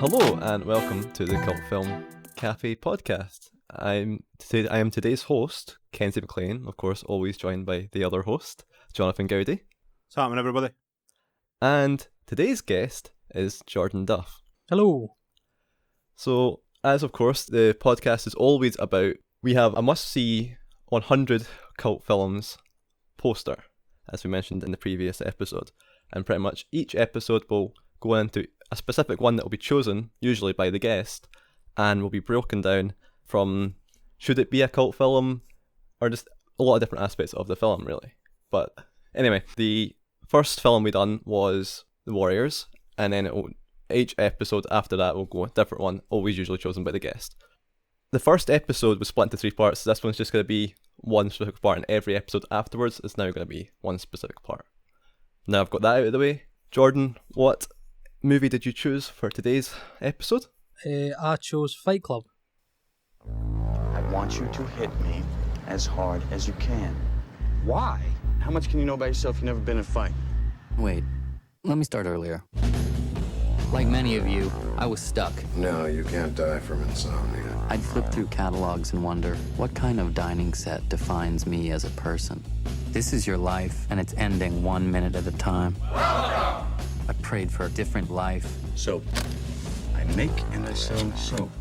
Hello and welcome to the Cult Film Cafe podcast. I am today's host, Kenzie McLean, of course, always joined by the other host, Jonathan Gowdy. What's happening, everybody? And today's guest is Jordan Duff. Hello. So, as of course, the podcast is always about, we have a must-see 100 cult films poster, as we mentioned in the previous episode. And pretty much each episode will go into a specific one that will be chosen, usually by the guest, and will be broken down from should it be a cult film, or just a lot of different aspects of the film, really. But anyway, the first film we done was The Warriors, and then each episode after that will go a different one, always usually chosen by the guest. The first episode was split into 3 parts, so this one's just going to be one specific part, and every episode afterwards is now going to be one specific part. Now I've got that out of the way. Jordan, what movie did you choose for today's episode? I chose Fight Club. I want you to hit me as hard as you can. Why? How much can you know about yourself? You've never been in a fight. Wait, let me start earlier. Like many of you, I was stuck. No, you can't die from insomnia. I'd flip through catalogs and wonder, what kind of dining set defines me as a person? This is your life, and it's ending 1 minute at a time. I prayed for a different life. Soap. I make and I sell soap.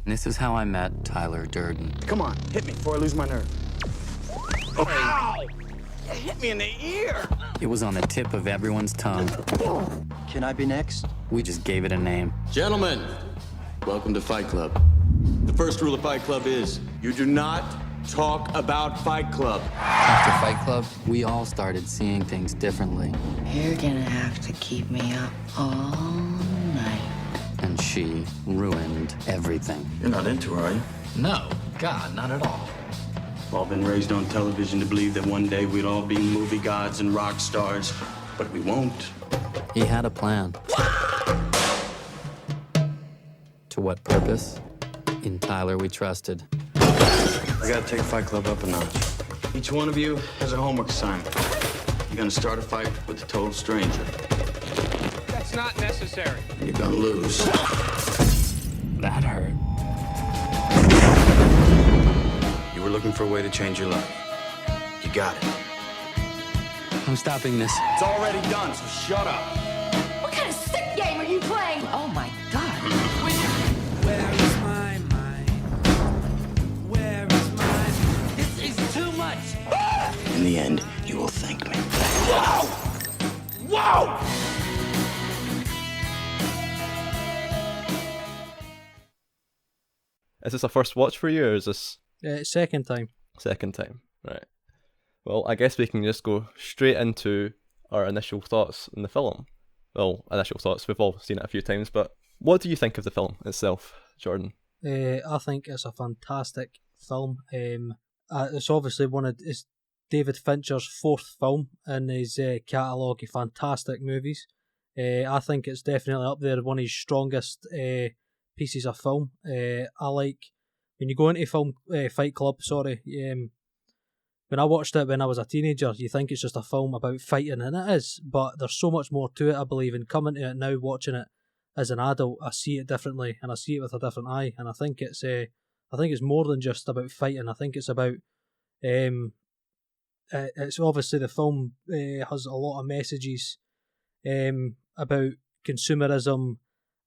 And this is how I met Tyler Durden. Come on, hit me before I lose my nerve. Ow! You hit me in the ear! It was on the tip of everyone's tongue. Can I be next? We just gave it a name. Gentlemen, welcome to Fight Club. The first rule of Fight Club is you do not talk about Fight Club. After Fight Club, we all started seeing things differently. You're gonna have to keep me up all night. And she ruined everything. You're not into her, are you? No, God, not at all. We've all been raised on television to believe that one day we'd all be movie gods and rock stars, but we won't. He had a plan. To what purpose? In Tyler we trusted. I gotta take Fight Club up a notch. Each one of you has a homework assignment. You're gonna start a fight with a total stranger. That's not necessary. You're gonna lose. That hurt. You were looking for a way to change your life. You got it. I'm stopping this. It's already done, so shut up. What kind of sick game are you playing? Oh my God. Where is my mind? Where is mine? This is too much. In the end, you will thank me. Whoa! Whoa! Is this a first watch for you, or is this Second time. second time? Right. Well, I guess we can just go straight into our initial thoughts on the film. Well, initial thoughts, we've all seen it a few times, but what do you think of the film itself, Jordan? I think it's a fantastic film. It's obviously it's David Fincher's 4th film in his catalogue of fantastic movies. I think it's definitely up there, one of his strongest pieces of film. I like, when you go into Fight Club, when I watched it when I was a teenager, you think it's just a film about fighting, and it is, but there's so much more to it, I believe, and coming to it now, watching it as an adult, I see it differently, and I see it with a different eye, and I think it's more than just about fighting. I think it's about, it's obviously the film has a lot of messages about consumerism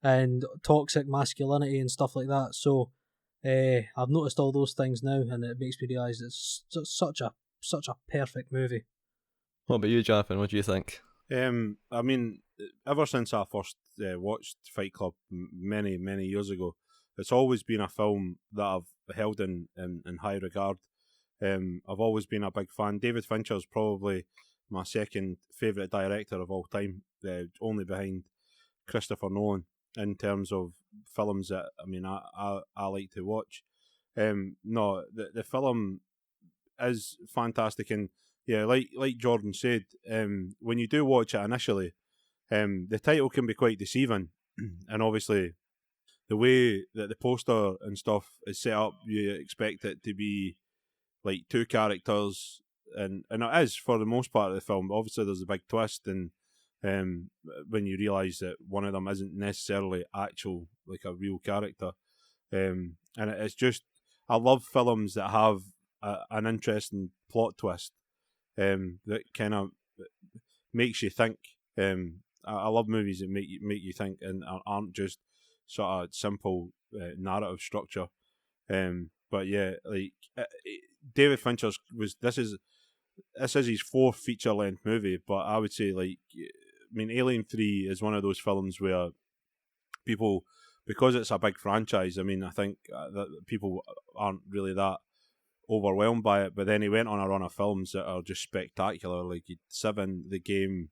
and toxic masculinity and stuff like that, so I've noticed all those things now, and it makes me realise it's such a perfect movie. What about you, Jonathan? What do you think? I mean, ever since I first watched Fight Club many years ago, it's always been a film that I've held in high regard. I've always been a big fan. David Fincher is probably my second favourite director of all time, only behind Christopher Nolan in terms of films that I like to watch. No, the film is fantastic, and yeah, like Jordan said, when you do watch it initially, the title can be quite deceiving, and obviously the way that the poster and stuff is set up, you expect it to be like 2 characters, and it is for the most part of the film. Obviously, there's a big twist, and when you realise that one of them isn't necessarily actual, like a real character. And it's just, I love films that have an interesting plot twist that kind of makes you think. I love movies that make you think and aren't just sort of simple narrative structure. But yeah, like David Fincher's this is his fourth feature length movie, but I would say, like, I mean, Alien 3 is one of those films where people, because it's a big franchise, I mean, I think that people aren't really that overwhelmed by it, but then he went on a run of films that are just spectacular, like Seven, The Game,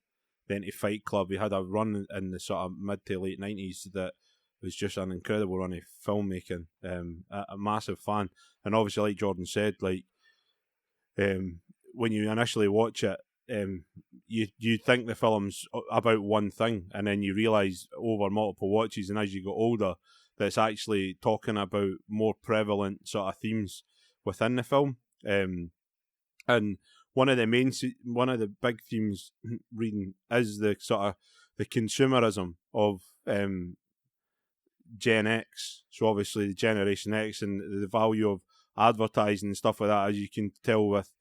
then to Fight Club. He had a run in the sort of mid to late 90s that was just an incredible run of filmmaking. A massive fan, and obviously, like Jordan said, like when you initially watch it, you think the film's about one thing, and then you realise over multiple watches and as you get older that it's actually talking about more prevalent sort of themes within the film. And one of the big themes reading is the sort of the consumerism of Gen X. So obviously the Generation X and the value of advertising and stuff like that, as you can tell with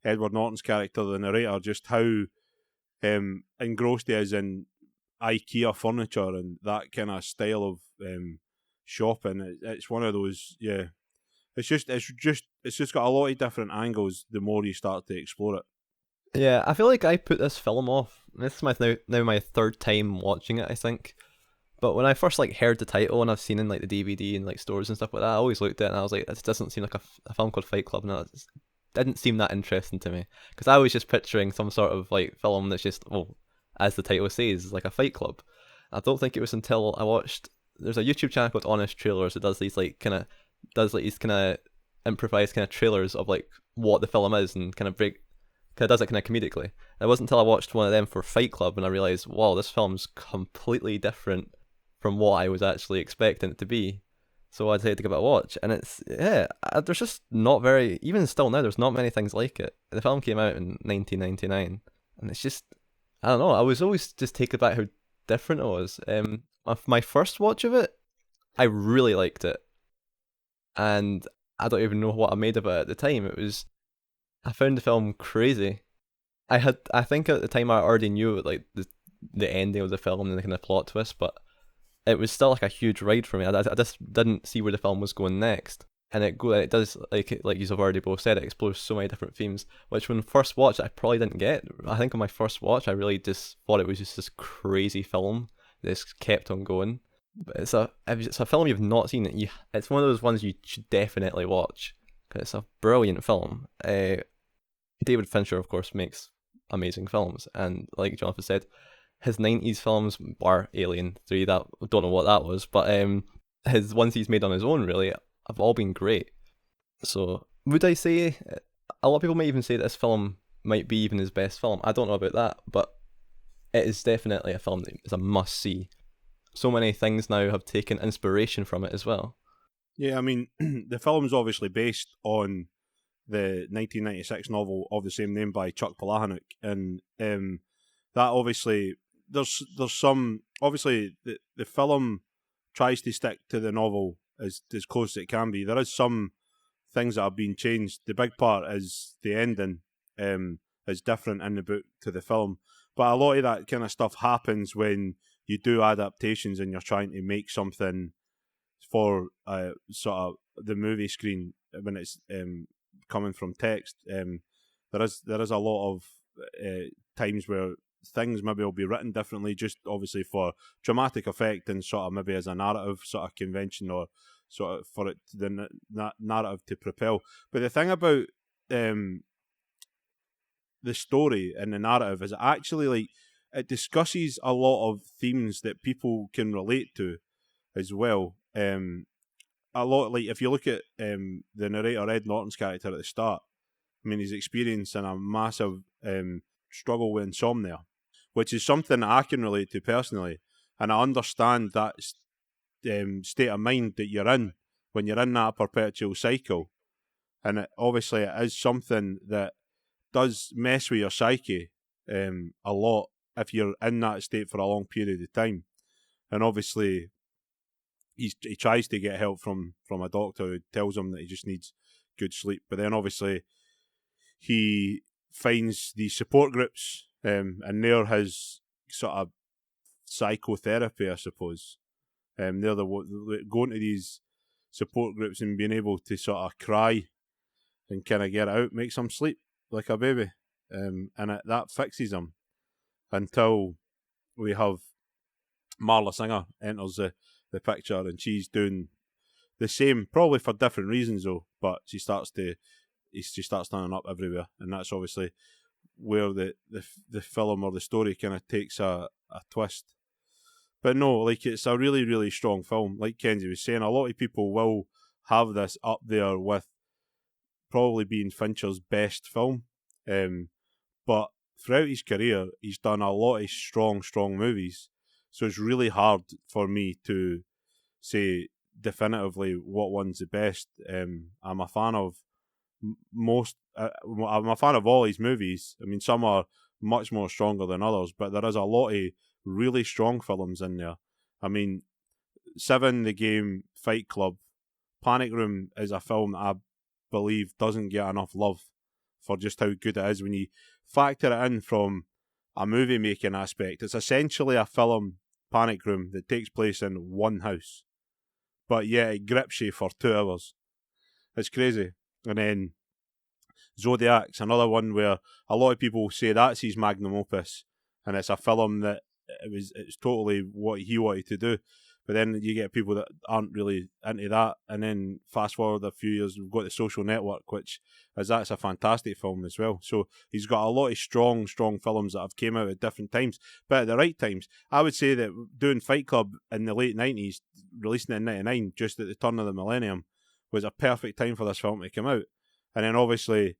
Edward Norton's character, the narrator, just how engrossed he is in IKEA furniture and that kind of style of shopping. It's one of those, yeah. It's just got a lot of different angles the more you start to explore it. Yeah, I feel like I put this film off. This is now my third time watching it, I think. But when I first heard the title and I've seen in the DVD and stores and stuff like that, I always looked at it and I was like, this doesn't seem like a film called Fight Club. No, it didn't seem that interesting to me, because I was just picturing some sort of film that's just, well, as the title says, like a Fight Club. I don't think it was until I watched, there's a YouTube channel called Honest Trailers that does these improvised kind of trailers of what the film is and does it kind of comedically. It wasn't until I watched one of them for Fight Club and I realised, wow, this film's completely different from what I was actually expecting it to be. So I decided to give it a watch, and there's just not very, even still now, there's not many things like it. The film came out in 1999, and it's just, I don't know, I was always just taken back how different it was. Of my first watch of it, I really liked it, and I don't even know what I made of it at the time. I found the film crazy. I think at the time I already knew the ending of the film and the kind of plot twist, but it was still a huge ride for me. I just didn't see where the film was going next, and it does, like you've already both said, it explores so many different themes, which when first watched I probably didn't get. I think on my first watch I really just thought it was just this crazy film that just kept on going. But if it's a film you've not seen, it's one of those ones you should definitely watch, because it's a brilliant film. David Fincher, of course, makes amazing films, and like Jonathan said, his 90s films, bar Alien 3, that I don't know what that was, but his ones he's made on his own really have all been great. So would I say, a lot of people might even say that this film might be even his best film. I don't know about that, but it is definitely a film that is a must see. So many things now have taken inspiration from it as well. Yeah, I mean, the film's obviously based on the 1996 novel of the same name by Chuck Palahniuk, and that obviously there's some, obviously the film tries to stick to the novel as close as it can be. There is some things that have been changed. The big part is the ending is different in the book to the film, but a lot of that kind of stuff happens when you do adaptations and you're trying to make something for sort of the movie screen when it's coming from text. There is a lot of times where things maybe will be written differently, just obviously for dramatic effect and sort of maybe as a narrative sort of convention, or sort of for it the narrative to propel. But the thing about the story and the narrative is actually it discusses a lot of themes that people can relate to as well. A lot, if you look at the narrator Ed Norton's character at the start, I mean, he's experiencing a massive struggle with insomnia, which is something that I can relate to personally, and I understand that state of mind that you're in when you're in that perpetual cycle, and obviously it is something that does mess with your psyche a lot, if you're in that state for a long period of time. And obviously, he tries to get help from a doctor who tells him that he just needs good sleep. But then obviously, he finds these support groups, and they're his sort of psychotherapy, I suppose. They're going to these support groups and being able to sort of cry and kind of get it out, makes him sleep like a baby. And that fixes him until we have Marla Singer enters the picture, and she's doing the same, probably for different reasons though, but she starts turning up everywhere, and that's obviously where the film or the story kind of takes a twist. But no, like, it's a really, really strong film. Like Kenzie was saying, a lot of people will have this up there with probably being Fincher's best film. But throughout his career, he's done a lot of strong movies. So it's really hard for me to say definitively what one's the best. I'm a fan of I'm a fan of all his movies. I mean, some are much more stronger than others, but there is a lot of really strong films in there. I mean, Seven, The Game, Fight Club, Panic Room is a film that I believe doesn't get enough love for just how good it is when you factor it in from a movie making aspect. It's essentially a film, Panic Room, that takes place in one house, but yet it grips you for 2 hours. It's crazy. And then Zodiac's another one where a lot of people say that's his magnum opus, and it's a film that it's totally what he wanted to do. But then you get people that aren't really into that, and then fast forward a few years, we've got The Social Network, that's a fantastic film as well. So he's got a lot of strong films that have came out at different times, but at the right times. I would say that doing Fight Club in the late 90s, releasing it in 99, just at the turn of the millennium, was a perfect time for this film to come out. And then obviously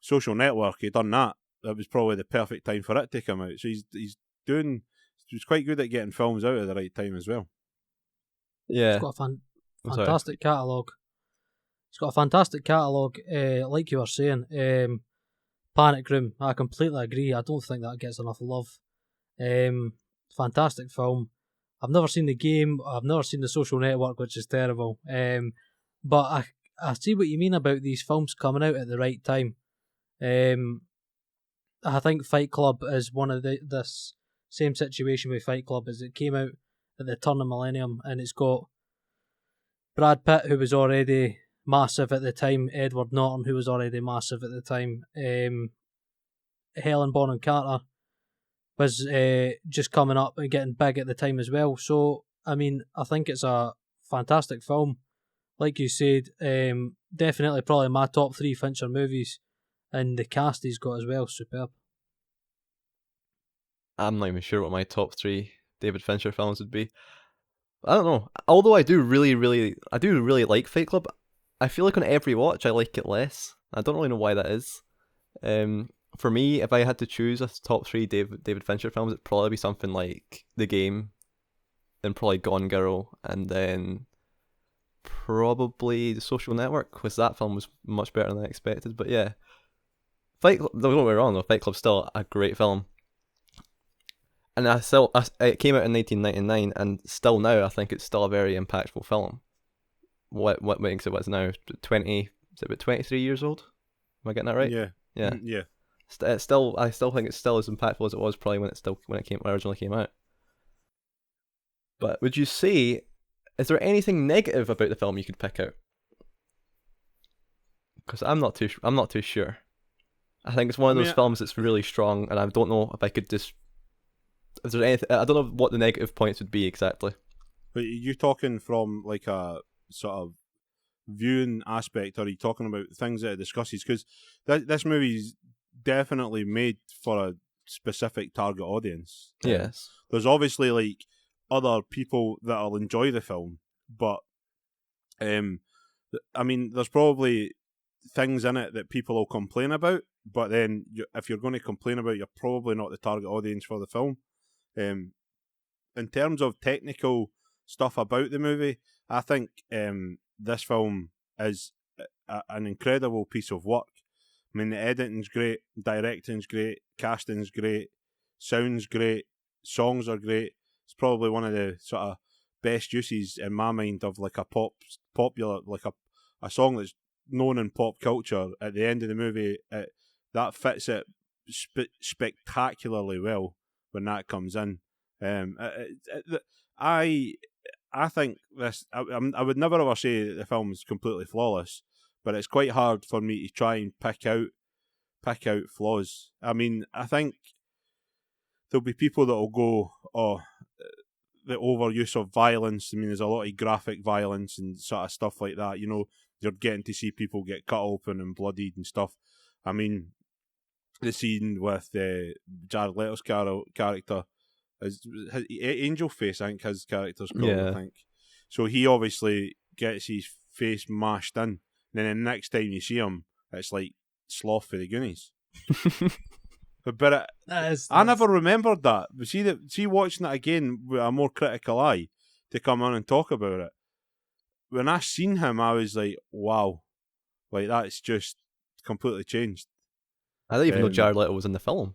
Social Network, he done that. That was probably the perfect time for it to come out. So he's quite good at getting films out at the right time as well. Yeah. He's got a fantastic catalogue. He's got a fantastic catalogue, like you were saying. Panic Room, I completely agree. I don't think that gets enough love. Fantastic film. I've never seen The Game. I've never seen The Social Network, which is terrible. But I see what you mean about these films coming out at the right time. I think Fight Club is one of this same situation with Fight Club, as it came out at the turn of millennium, and it's got Brad Pitt, who was already massive at the time, Edward Norton, who was already massive at the time, Helen Bonham Carter was just coming up and getting big at the time as well. So, I mean, I think it's a fantastic film. Like you said, definitely probably my top 3 Fincher movies, and the cast he's got as well, superb. I'm not even sure what my top 3 David Fincher films would be. I don't know. Although I do really like Fight Club, I feel like on every watch I like it less. I don't really know why that is. For me, if I had to choose a top 3 David Fincher films, it'd probably be something like The Game, then probably Gone Girl, and then probably The Social Network, because that film was much better than I expected. But yeah, Fight Club, don't get me wrong though, Fight Club's still a great film. And it came out in 1999, and still now I think it's still a very impactful film. What makes it what's now 20? Is it about 23 years old? Am I getting that right? Yeah. Yeah. I still think it's still as impactful as it was probably when it originally came out. But would you say, is there anything negative about the film you could pick out? Because I'm not too sure. I think it's one of those films that's really strong, and I don't know if I could just. Is there anything? I don't know what the negative points would be exactly. But are you talking from like a sort of viewing aspect, or are you talking about things that it discusses? Because this movie's definitely made for a specific target audience. Yes. There's obviously like other people that'll enjoy the film, but I mean, there's probably things in it that people will complain about, but then if you're going to complain about it, you're probably not the target audience for the film. In terms of technical stuff about the movie, I think this film is an incredible piece of work. I mean, the editing's great, directing's great, casting's great, sounds great, songs are great. It's probably one of the sort of best uses in my mind of like a popular, like a song that's known in pop culture at the end of the movie. That fits it spectacularly well when that comes in. I think this. I would never ever say that the film is completely flawless, but it's quite hard for me to try and pick out flaws. I mean, I think there'll be people that will go, oh, the overuse of violence. I mean, there's a lot of graphic violence and sort of stuff like that. You know, you're getting to see people get cut open and bloodied and stuff. I mean, the scene with Jared Leto's character is Angel Face, I think his character's called, Yeah. I think. So he obviously gets his face mashed in. And then the next time you see him, it's like Sloth for the Goonies. But I never remembered that. But see watching it again with a more critical eye to come on and talk about it. When I seen him, I was like, wow, like that's just completely changed. I didn't even know Jared Leto was in the film.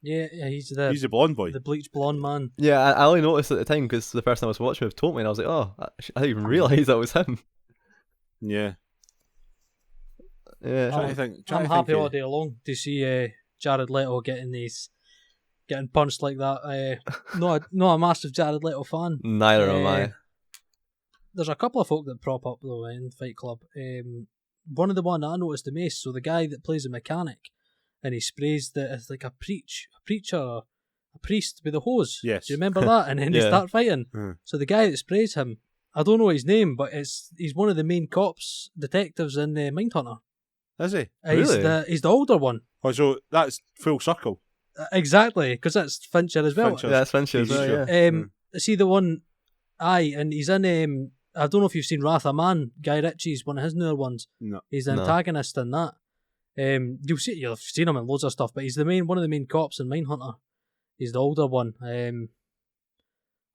Yeah, he's the blonde boy, the bleached blonde man. Yeah, I only noticed at the time because the first time I was watching it told me, and I was like, oh, I didn't even realise that was him. Yeah. Yeah. I'm happy all day long to see Jared Leto getting punched like that. Not a massive Jared Leto fan. Neither am I. There's a couple of folk that prop up though in Fight Club. One of the one I noticed the most. So the guy that plays a mechanic, and he sprays it's like a priest with a hose. Yes. Do you remember that? And then they start fighting. So the guy that sprays him, I don't know his name, but he's one of the main detectives in Mindhunter. Is he? Really? He's the older one. Oh, so that's full circle. Exactly, because that's Fincher as well. Yeah, that's Fincher as well, yeah. See the one, and he's in, I don't know if you've seen Wrath of Man, Guy Ritchie's one of his newer ones. No. He's the antagonist in that. You've seen him in loads of stuff, but he's one of the main cops in Mindhunter. He's the older one. It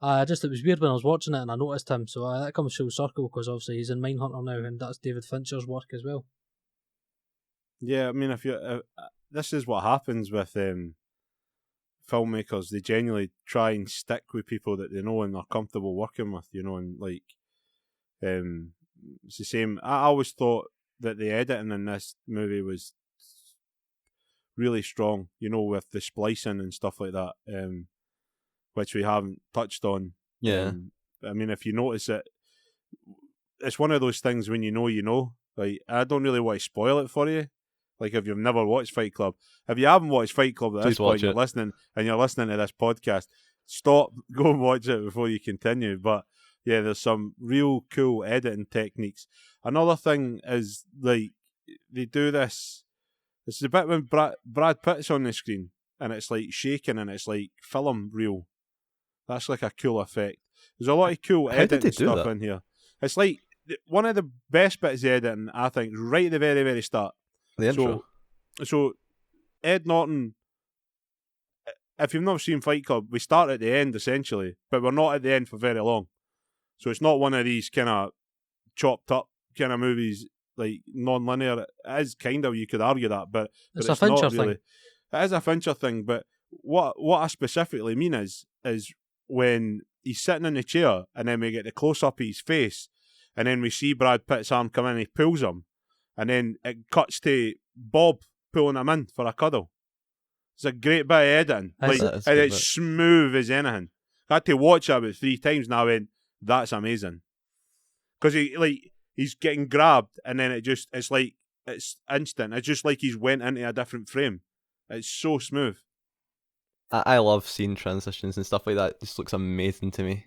was weird when I was watching it and I noticed him, so that comes full circle because obviously he's in Mindhunter now, and that's David Fincher's work as well. Yeah, I mean, this is what happens with filmmakers. They genuinely try and stick with people that they know and are comfortable working with, you know, and like, it's the same. I always thought that the editing in this movie was really strong, you know, with the splicing and stuff like that, which we haven't touched on. Yeah. I mean, if you notice it, it's one of those things when you know. Like, I don't really want to spoil it for you. Like, if you've never watched Fight Club, if you haven't watched Fight Club at this point, you're listening to this podcast, stop, go and watch it before you continue. But yeah, there's some real cool editing techniques. Another thing is, like, they do this. It's the bit when Brad Pitt's on the screen and it's like shaking and it's like film reel. That's like a cool effect. There's a lot of cool editing stuff in here. It's like one of the best bits of editing, I think, right at the very, very start. The intro. So Ed Norton, if you've never seen Fight Club, we start at the end essentially, but we're not at the end for very long. So it's not one of these kind of chopped up kind of movies, like non-linear. It is kind of, you could argue that, but it's a Fincher not really. thing. It is a Fincher thing, but what I specifically mean is when he's sitting in the chair and then we get the close up of his face, and then we see Brad Pitt's arm come in and he pulls him, and then it cuts to Bob pulling him in for a cuddle. It's a great bit of editing. And it's smooth as anything. I had to watch it about 3 times now and that's amazing. Because he's getting grabbed and then it's instant. It's just like he's went into a different frame. It's so smooth. I love scene transitions and stuff like that. It just looks amazing to me.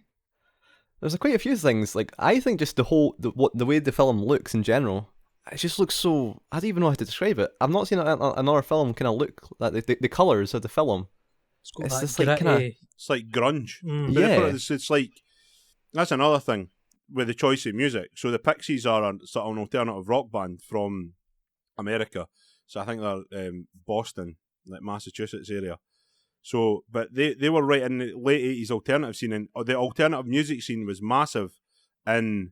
There's quite a few things. Like, I think just the way the film looks in general, it just looks so. I don't even know how to describe it. I've not seen another film kind of look like the colours of the film. It's just like kind of. It's like grunge. Yeah. It's like, that's another thing with the choice of music. So the Pixies are sort of an alternative rock band from America. So I think they're Boston, like Massachusetts area. So, but they were right in the late 80s alternative scene, and the alternative music scene was massive in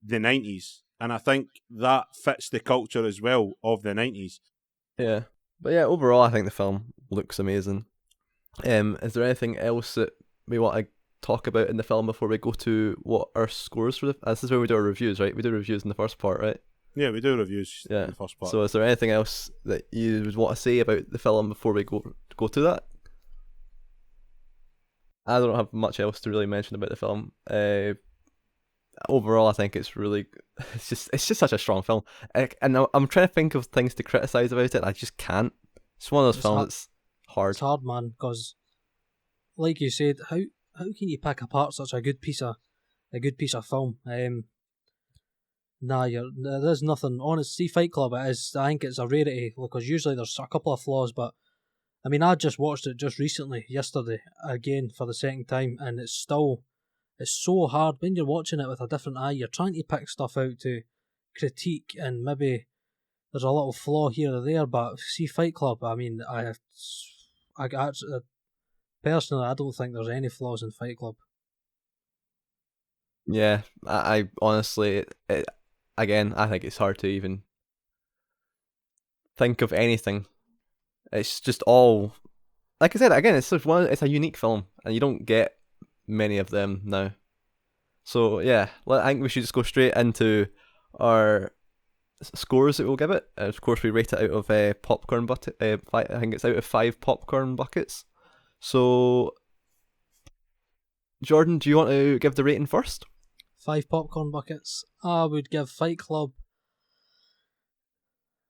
the 90s. And I think that fits the culture as well of the 90s. Yeah. But yeah, overall, I think the film looks amazing. Is there anything else that we want to talk about in the film before we go to what our scores for this is where we do our reviews, right? We do reviews in the first part, right? Yeah, we do reviews Yeah. in the first part. So is there anything else that you would want to say about the film before we go to that? I don't have much else to really mention about the film. Overall, I think it's really, it's just such a strong film. And I'm trying to think of things to criticize about it. I just can't. It's one of those films that's hard. It's hard, man, because, like you said, how can you pick apart such a good piece of film? There's nothing. Honestly, Fight Club, I think it's a rarity because usually there's a couple of flaws, but I mean, I just watched it just recently, yesterday, again for the second time, and it's so hard when you're watching it with a different eye. You're trying to pick stuff out to critique, and maybe there's a little flaw here or there. But see, Fight Club, I mean, I actually, personally, I don't think there's any flaws in Fight Club. Yeah, I honestly, again, I think it's hard to even think of anything. It's just all, like I said, again, it's a unique film, and you don't get many of them now. So yeah, I think we should just go straight into our scores that we'll give it. Of course, we rate it out of popcorn bucket. I think it's out of 5 popcorn buckets. So, Jordan, do you want to give the rating first? 5 popcorn buckets. I would give Fight Club.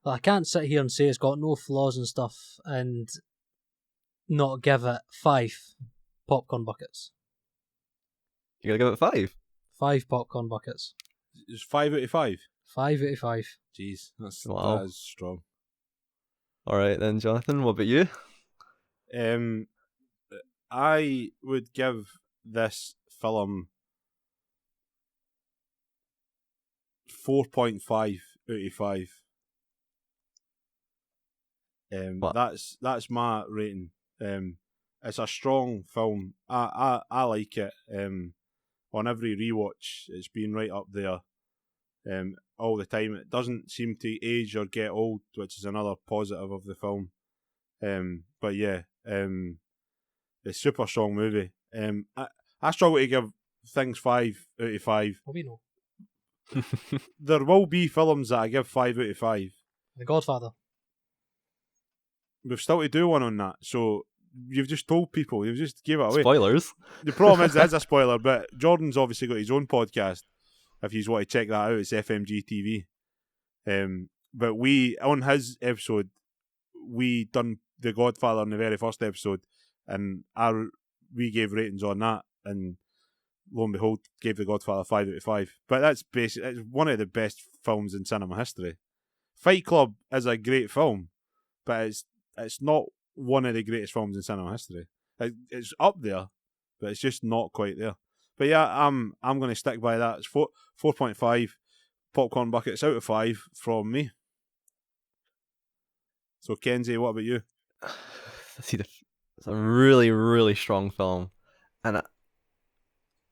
Well, I can't sit here and say it's got no flaws and stuff and not give it 5 popcorn buckets. You're gonna give it 5? 5 popcorn buckets. It's 5 out of 5? 5 out of 5. Jeez, Wow. That is strong. Alright then, Jonathan, what about you? I would give this film 4.5 out of 5. That's my rating. It's a strong film. I like it. On every rewatch, it's been right up there. All the time. It doesn't seem to age or get old, which is another positive of the film. But yeah, it's a super strong movie. I struggle to give things 5 out of 5. Well, we know. There will be films that I give 5 out of 5. The Godfather. We've still to do one on that, so you've just told people, you've just gave it away. Spoilers. The problem is, it is a spoiler, but Jordan's obviously got his own podcast. If you want to check that out, it's FMG TV. But we, on his episode, we done The Godfather in the very first episode, and we gave ratings on that, and lo and behold, gave The Godfather 5 out of 5. But that's basic. It's one of the best films in cinema history. Fight Club is a great film, but it's not one of the greatest films in cinema history. It's up there, but it's just not quite there. But yeah, I'm going to stick by that. It's 4.5 popcorn buckets out of 5 from me. So Kenzie, what about you? See, it's a really, really strong film, and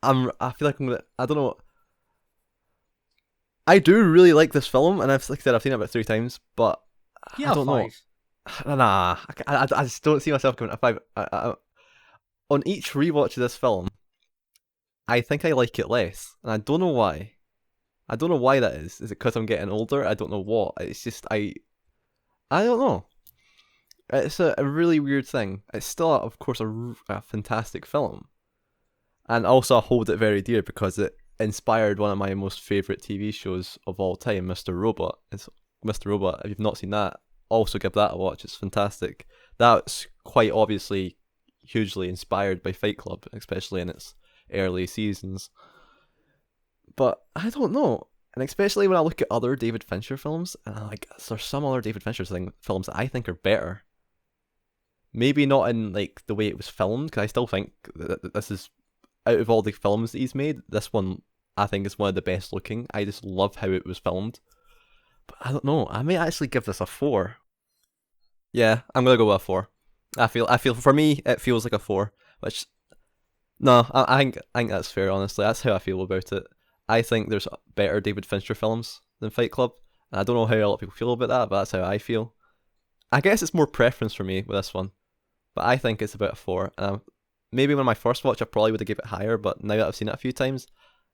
I feel like I don't know. I do really like this film, and like I said, I've seen it about 3 times, but Yeah, I don't 5. know. Nah, I just don't see myself giving it a 5. On each rewatch of this film, I think I like it less, and I don't know why. I don't know why that is. Is it because I'm getting older? I don't know what. It's just I don't know. It's a really weird thing. It's still, of course, a fantastic film, and also I hold it very dear because it inspired one of my most favourite TV shows of all time, Mr. Robot. Mr. Robot. If you've not seen that, also give that a watch. It's fantastic. That's quite obviously hugely inspired by Fight Club, especially in its early seasons. But I don't know, and especially when I look at other David Fincher films, and I'm like, there's some other David Fincher films that I think are better. Maybe not in like the way it was filmed, because I still think that this is, out of all the films that he's made, this one I think is one of the best looking. I just love how it was filmed. But I don't know, I may actually give this a 4. Yeah, I'm gonna go with a 4. I feel for me it feels like a 4, which no, I think that's fair. Honestly, that's how I feel about it. I think there's better David Fincher films than Fight Club, and I don't know how a lot of people feel about that, but that's how I feel. I guess it's more preference for me with this one. but I think it's about a 4. Maybe when I first watched, I probably would have given it higher, but now that I've seen it a few times,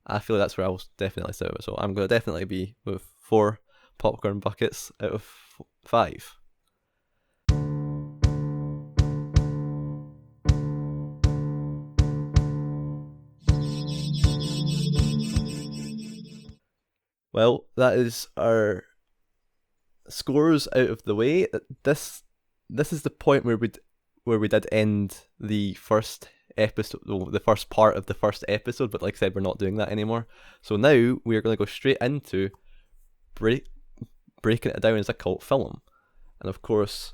I feel that's where I'll definitely sit with it. So I'm going to definitely be with 4 popcorn buckets out of 5. Well, that is our scores out of the way. This is the point where we did end the first episode, the first part of the first episode. But like I said, we're not doing that anymore. So now we are going to go straight into breaking it down as a cult film. And of course,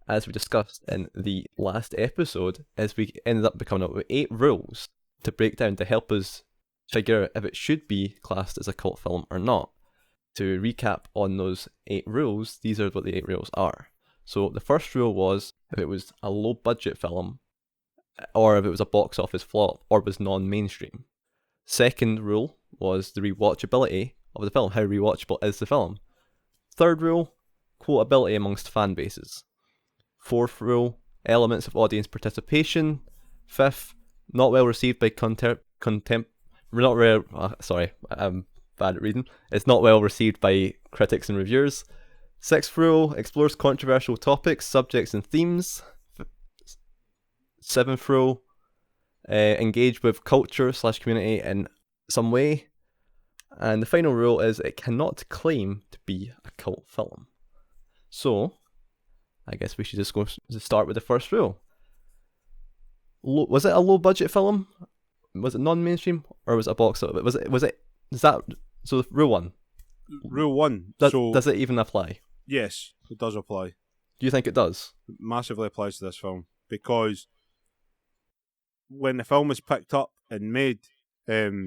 as we discussed in the last episode, as we ended up coming up with 8 rules to break down to help us figure out if it should be classed as a cult film or not. To recap on those 8 rules, these are what the 8 rules are. So the first rule was if it was a low budget film, or if it was a box office flop, or was non-mainstream. Second rule was the rewatchability of the film. How rewatchable is the film? Third rule, quotability amongst fan bases. Fourth rule, elements of audience participation. Fifth, not well received by bad at reading. It's not well received by critics and reviewers. Sixth rule, explores controversial topics, subjects and themes. Seventh rule, engage with culture / community in some way. And the final rule is it cannot claim to be a cult film. So, I guess we should just go to start with the first rule. Was it a low budget film? Was it non-mainstream, or was it a box office? Is that so? Rule 1. Rule 1. Does it even apply? Yes, it does apply. Do you think it does? It massively applies to this film because when the film was picked up and made, this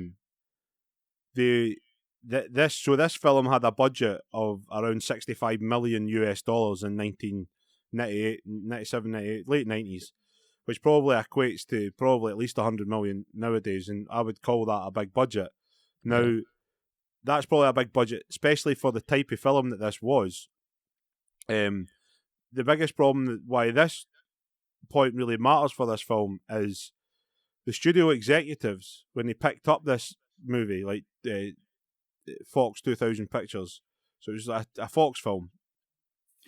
film had a budget of around $65 million US in 1998, 97, 98, late 90s, which probably equates to probably at least 100 million nowadays, and I would call that a big budget. Now, that's probably a big budget, especially for the type of film that this was. The biggest problem why this point really matters for this film is the studio executives, when they picked up this movie, like Fox 2000 Pictures, so it was a Fox film.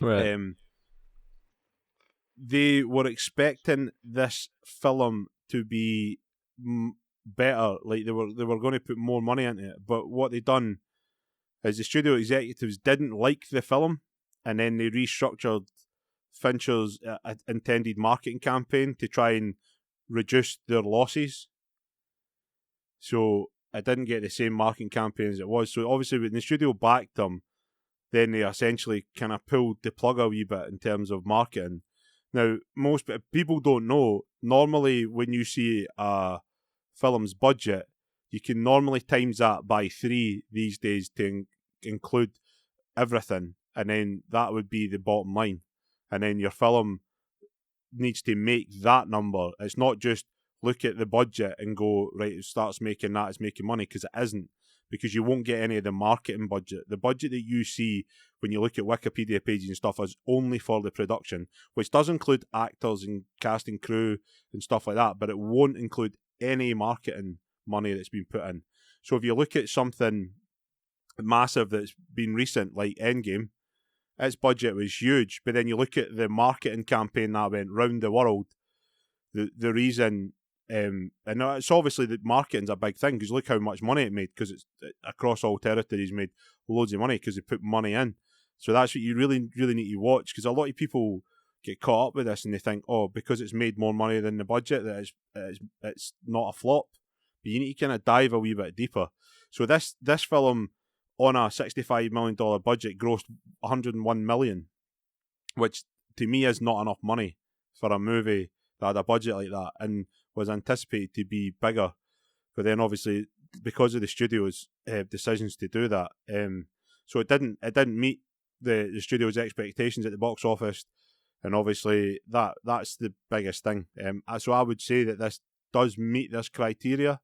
Right. They were expecting this film to be better, like they were going to put more money into it, but what they done is the studio executives didn't like the film, and then they restructured Fincher's intended marketing campaign to try and reduce their losses. So it didn't get the same marketing campaign as it was. So obviously when the studio backed them, then they essentially kind of pulled the plug a wee bit in terms of marketing. Now, most people don't know, normally when you see a film's budget, you can normally times that by 3 these days to include everything, and then that would be the bottom line. And then your film needs to make that number. It's not just look at the budget and go, right, it starts making that, it's making money, because it isn't. Because you won't get any of the marketing budget. The budget that you see when you look at Wikipedia pages and stuff is only for the production, which does include actors and casting crew and stuff like that, but it won't include any marketing money that's been put in. So if you look at something massive that's been recent, like Endgame, its budget was huge, but then you look at the marketing campaign that went round the world, the reason... and it's obviously that marketing's a big thing, because look how much money it made, because it's across all territories made loads of money because they put money in. So that's what you really, really need to watch, because a lot of people get caught up with this and they think, oh, because it's made more money than the budget, that it's not a flop. But you need to kind of dive a wee bit deeper. So this film, on a $65 million budget, grossed $101 million, which to me is not enough money for a movie that had a budget like that, and was anticipated to be bigger, but then obviously because of the studio's decisions to do that, so it didn't meet the studio's expectations at the box office, and obviously that's the biggest thing. So I would say that this does meet this criteria.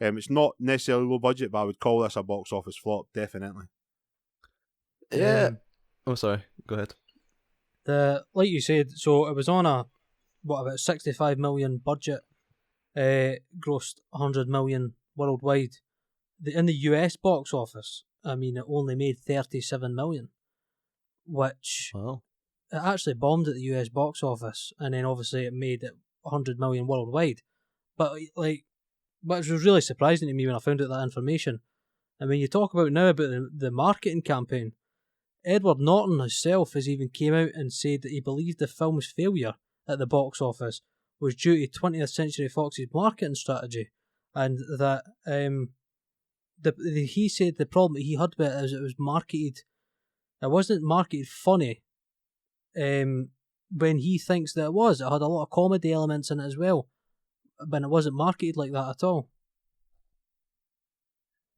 It's not necessarily low budget, but I would call this a box office flop, definitely. Yeah. Oh, sorry. Go ahead. Like you said, so it was on a what, about 65 million budget, grossed 100 million worldwide. In the US box office, I mean, it only made 37 million, which Wow. it actually bombed at the US box office, and then obviously it made it 100 million worldwide. But like, which was really surprising to me when I found out that information. And when you talk about now about the marketing campaign, Edward Norton himself has even came out and said that he believed the film's failure at the box office was due to 20th Century Fox's marketing strategy, and that he said the problem that he had with it is it was marketed. It wasn't marketed funny. When he thinks that it was, it had a lot of comedy elements in it as well, but it wasn't marketed like that at all.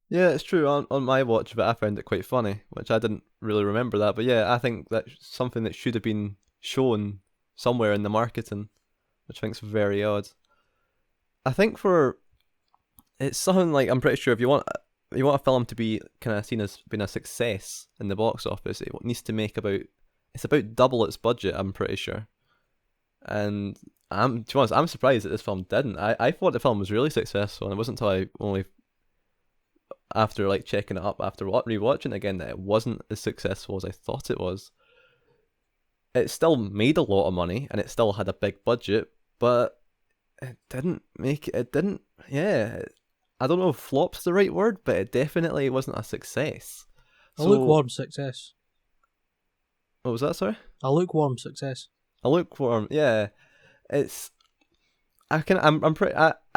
Yeah, it's true. On my watch, but I found it quite funny, which I didn't really remember that. But yeah, I think that's something that should have been shown somewhere in the marketing, which I think is very odd. I think it's something like, I'm pretty sure if you want a film to be kind of seen as being a success in the box office, it needs to make about double its budget, I'm pretty sure. And to be honest, I'm surprised that this film didn't. I thought the film was really successful, and it wasn't until I only after like checking it up after rewatching it again that it wasn't as successful as I thought it was. It still made a lot of money and it still had a big budget, but it didn't make it. It didn't. Yeah, I don't know if flop's the right word, but it definitely wasn't a success. A lukewarm success. What was that? Sorry. A lukewarm success. A lukewarm. Yeah, it's. I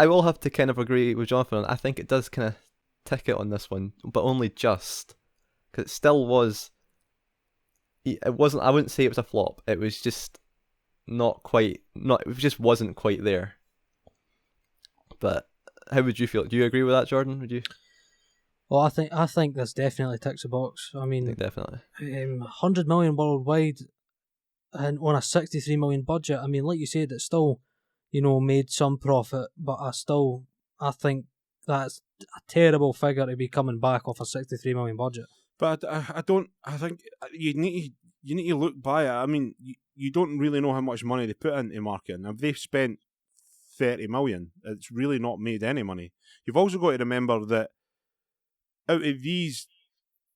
will have to kind of agree with Jonathan. I think it does kind of tick it on this one, but only just, because it still was. It wasn't. I wouldn't say it was a flop. It was just not quite. It just wasn't quite there. But how would you feel? Do you agree with that, Jordan? Would you? Well, I think this definitely ticks a box. I mean, definitely. 100 million worldwide, and on a 63 million budget. I mean, like you said, it still, made some profit, but I think that's a terrible figure to be coming back off a 63 million budget. But I think you need to look by it. I mean, you don't really know how much money they put into marketing. If they've spent 30 million, it's really not made any money. You've also got to remember that out of these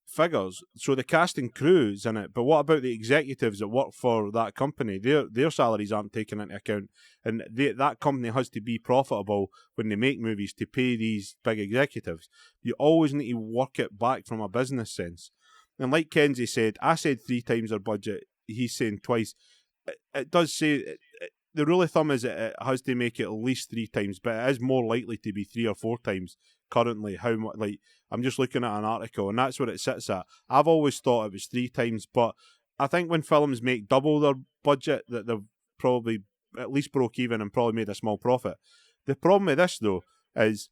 figures, so the cast and crew's in it, but what about the executives that work for that company? Their salaries aren't taken into account, and that company has to be profitable when they make movies to pay these big executives. You always need to work it back from a business sense. And like Kenzie said, I said 3 times their budget, he's saying twice. It does say, the rule of thumb is it has to make it at least 3 times, but it is more likely to be 3 or 4 times currently. How much? Like, I'm just looking at an article, and that's what it sits at. I've always thought it was 3 times, but I think when films make double their budget, that they've probably at least broke even and probably made a small profit. The problem with this, though, is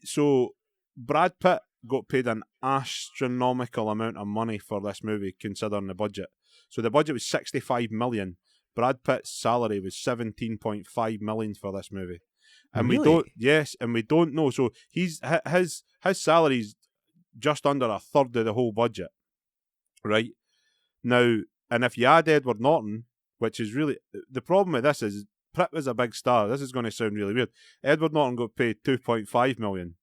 so Brad Pitt got paid an astronomical amount of money for this movie, considering the budget. So the budget was 65 million. Brad Pitt's salary was 17.5 million for this movie. And really? we don't know. So his salary's just under a third of the whole budget, right? Now, and if you add Edward Norton, which is really the problem with this is Pitt was a big star. This is going to sound really weird. Edward Norton got paid 2.5 million,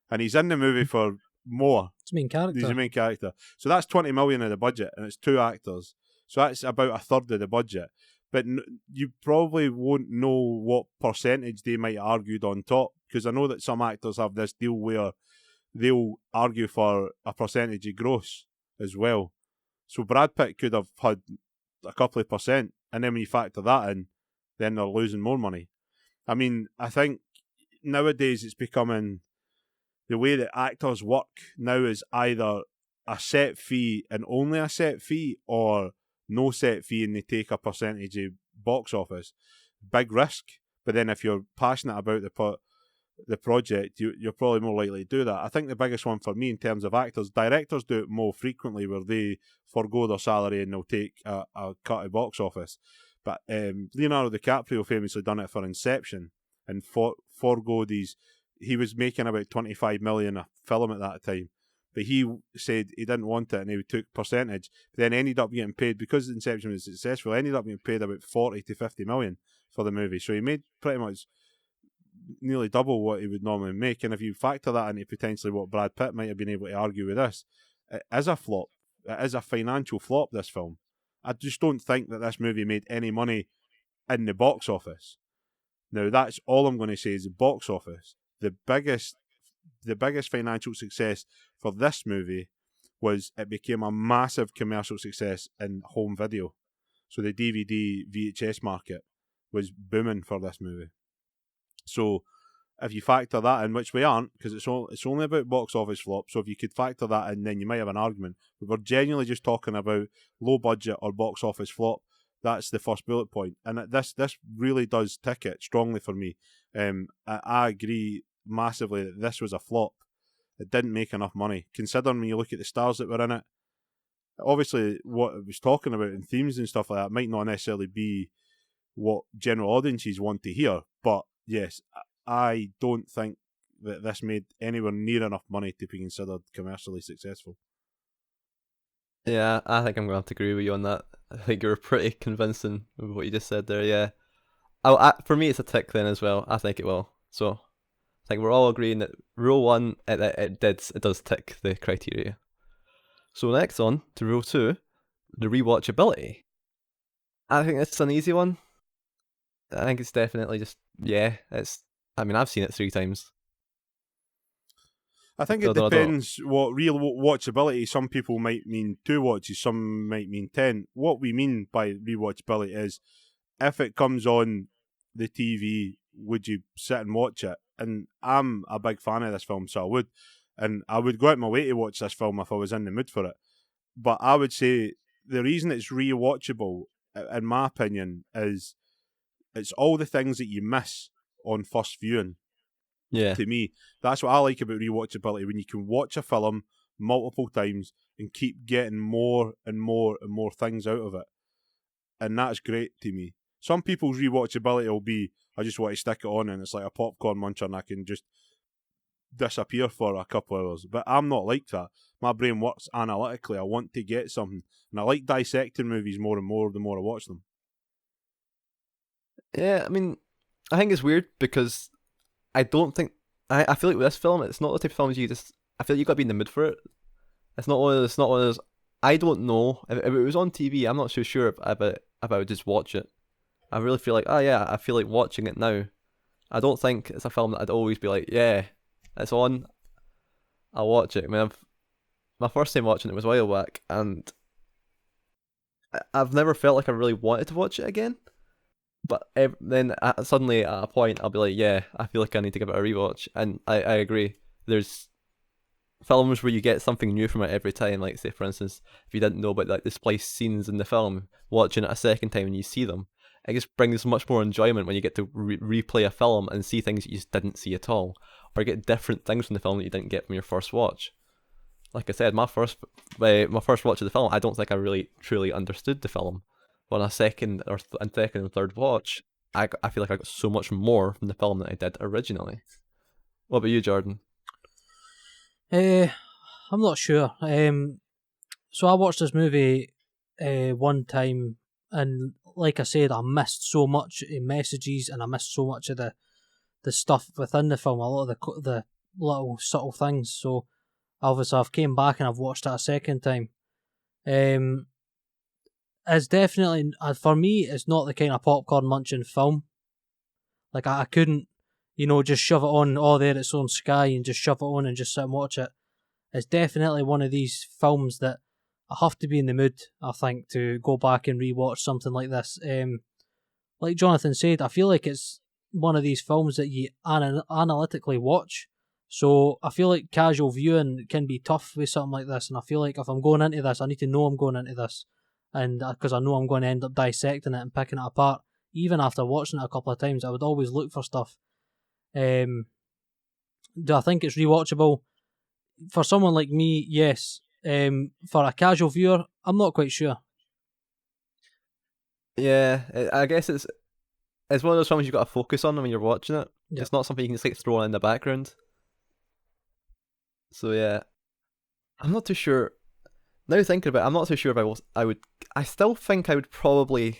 and he's in the movie for more. It's the main character. He's the main character. So that's 20 million of the budget, and it's 2 actors. So that's about a third of the budget. But you probably won't know what percentage they might have argued on top, because I know that some actors have this deal where they'll argue for a percentage of gross as well. So Brad Pitt could have had a couple of percent, and then when you factor that in, then they're losing more money. I mean, I think nowadays it's becoming the way that actors work now is either a set fee and only a set fee, or no set fee and they take a percentage of box office. Big risk, but then if you're passionate about the project, you're probably more likely to do that. I think the biggest one for me in terms of actors, directors do it more frequently, where they forgo their salary and they'll take a cut of box office. But Leonardo DiCaprio famously done it for Inception and forgo these. He was making about 25 million a film at that time, but he said he didn't want it and he took percentage, but then ended up getting paid, because Inception was successful, ended up getting paid about 40 to 50 million for the movie. So he made pretty much nearly double what he would normally make. And if you factor that into potentially what Brad Pitt might have been able to argue with this, it is a flop. It is a financial flop, this film. I just don't think that this movie made any money in the box office. Now, that's all I'm going to say is the box office. The biggest financial success for this movie was it became a massive commercial success in home video. So the DVD VHS market was booming for this movie. So if you factor that in, which we aren't, because it's only about box office flop, so if you could factor that in, then you might have an argument. But we're genuinely just talking about low budget or box office flop. That's the first bullet point. And this really does tick it strongly for me. I agree massively that this was a flop. It didn't make enough money. Considering when you look at the stars that were in it, obviously what it was talking about and themes and stuff like that might not necessarily be what general audiences want to hear. But yes, I don't think that this made anywhere near enough money to be considered commercially successful. Yeah, I think I'm going to have to agree with you on that. I think you were pretty convincing with what you just said there, yeah. For me, it's a tick then as well. I think it will. So, I think we're all agreeing that Rule 1, it does tick the criteria. So next on to Rule 2, the rewatchability. I think it's an easy one. I think it's definitely just, I've seen it 3 times. I think it depends what real watchability. Some people might mean 2 watches, some might mean 10. What we mean by rewatchability is, if it comes on the TV, would you sit and watch it? And I'm a big fan of this film, so I would. And I would go out my way to watch this film if I was in the mood for it. But I would say the reason it's rewatchable, in my opinion, is it's all the things that you miss on first viewing. Yeah. To me, that's what I like about rewatchability, when you can watch a film multiple times and keep getting more and more and more things out of it. And that's great to me. Some people's rewatchability will be, I just want to stick it on and it's like a popcorn muncher and I can just disappear for a couple of hours. But I'm not like that. My brain works analytically. I want to get something. And I like dissecting movies more and more the more I watch them. Yeah, I mean, I think it's weird because I don't think I feel like with this film, it's not the type of films I feel like you got to be in the mood for it. It's not one of those. I don't know if it was on TV. I'm not so sure if I would just watch it. I really feel like, I feel like watching it now. I don't think it's a film that I'd always be like, yeah, it's on, I'll watch it. I mean, my first time watching it was a while back, and I've never felt like I really wanted to watch it again. But then suddenly at a point I'll be like, yeah, I feel like I need to give it a rewatch. And I agree. There's films where you get something new from it every time. Like, say, for instance, if you didn't know about like the spliced scenes in the film, watching it a second time and you see them, it just brings much more enjoyment when you get to replay a film and see things that you just didn't see at all, or get different things from the film that you didn't get from your first watch. Like I said, my first watch of the film, I don't think I really truly understood the film. But on a second and third watch, I feel like I got so much more from the film than I did originally. What about you, Jordan? I'm not sure. So I watched this movie one time, and like I said, I missed so much messages, and I missed so much of the stuff within the film, a lot of the little subtle things. So obviously I've came back and I've watched it a second time. It's definitely, for me, it's not the kind of popcorn munching film. Like, I couldn't, just shove it on, there it's on Sky, and just shove it on and just sit and watch it. It's definitely one of these films that I have to be in the mood, I think, to go back and rewatch something like this. Like Jonathan said, I feel like it's one of these films that you analytically watch. So I feel like casual viewing can be tough with something like this, and I feel like if I'm going into this, I need to know I'm going into this. And because I know I'm going to end up dissecting it and picking it apart, even after watching it a couple of times, I would always look for stuff. Do I think it's rewatchable? For someone like me, yes. For a casual viewer, I'm not quite sure. Yeah, I guess it's one of those films you've got to focus on when you're watching it. Yep. It's not something you can just like throw on in the background. So yeah, I'm not too sure. Now thinking about it, I'm not too sure if I still think I would probably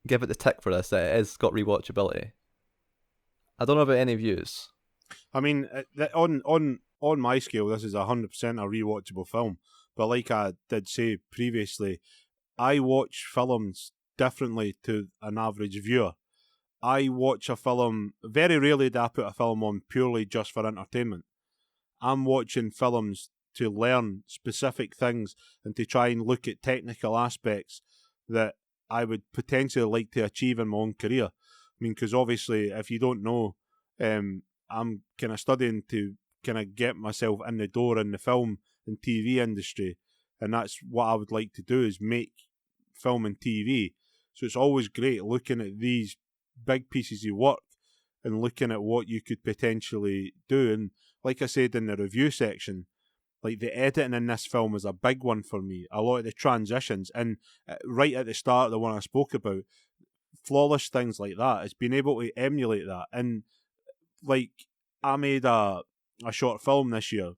give it the tick for this. That it has got rewatchability. I don't know about any views. I mean, on my scale, this is 100% a rewatchable film. But like I did say previously, I watch films differently to an average viewer. I watch a film, very rarely do I put a film on purely just for entertainment. I'm watching films to learn specific things and to try and look at technical aspects that I would potentially like to achieve in my own career. I mean, because obviously, if you don't know, I'm kind of studying to kind of get myself in the door in the film and TV industry, and that's what I would like to do, is make film and TV. So it's always great looking at these big pieces of work and looking at what you could potentially do. And like I said in the review section, like the editing in this film is a big one for me. A lot of the transitions, and right at the start, the one I spoke about, flawless things like that. It's been able to emulate that. And like, I made a short film this year,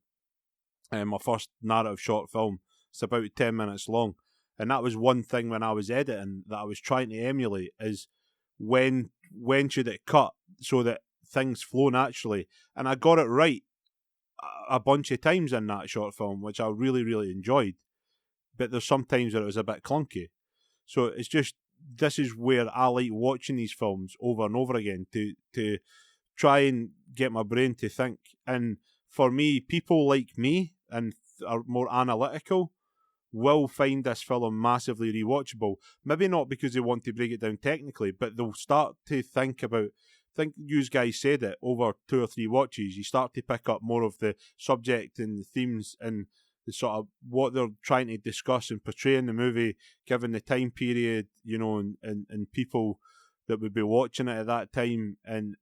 my first narrative short film. It's about 10 minutes long. And that was one thing when I was editing that I was trying to emulate, is when should it cut so that things flow naturally. And I got it right a bunch of times in that short film, which I really, really enjoyed. But there's some times where it was a bit clunky. So it's just, this is where I like watching these films over and over again to try and get my brain to think. And for me, people like me and are more analytical will find this film massively rewatchable. Maybe not because they want to break it down technically, but they'll start to think about, I think you guys said it, over 2 or 3 watches, you start to pick up more of the subject and the themes and the sort of what they're trying to discuss and portray in the movie, given the time period, you know, and people that would be watching it at that time and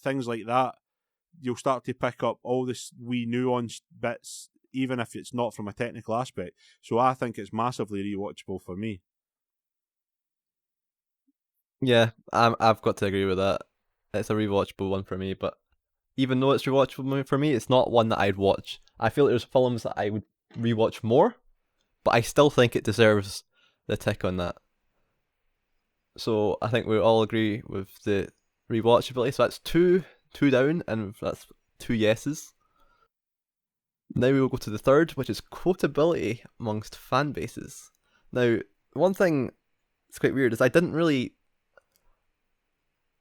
things like that. You'll start to pick up all this wee nuanced bits, even if it's not from a technical aspect. So I think it's massively rewatchable for me. Yeah, I've got to agree with that. It's a rewatchable one for me, but even though it's rewatchable for me, it's not one that I'd watch. I feel like there's films that I would rewatch more, but I still think it deserves the tick on that. So I think we all agree with the rewatchability. So that's two down, and that's 2 yeses. Now we will go to the third, which is quotability amongst fan bases. Now, one thing that's quite weird is I didn't really,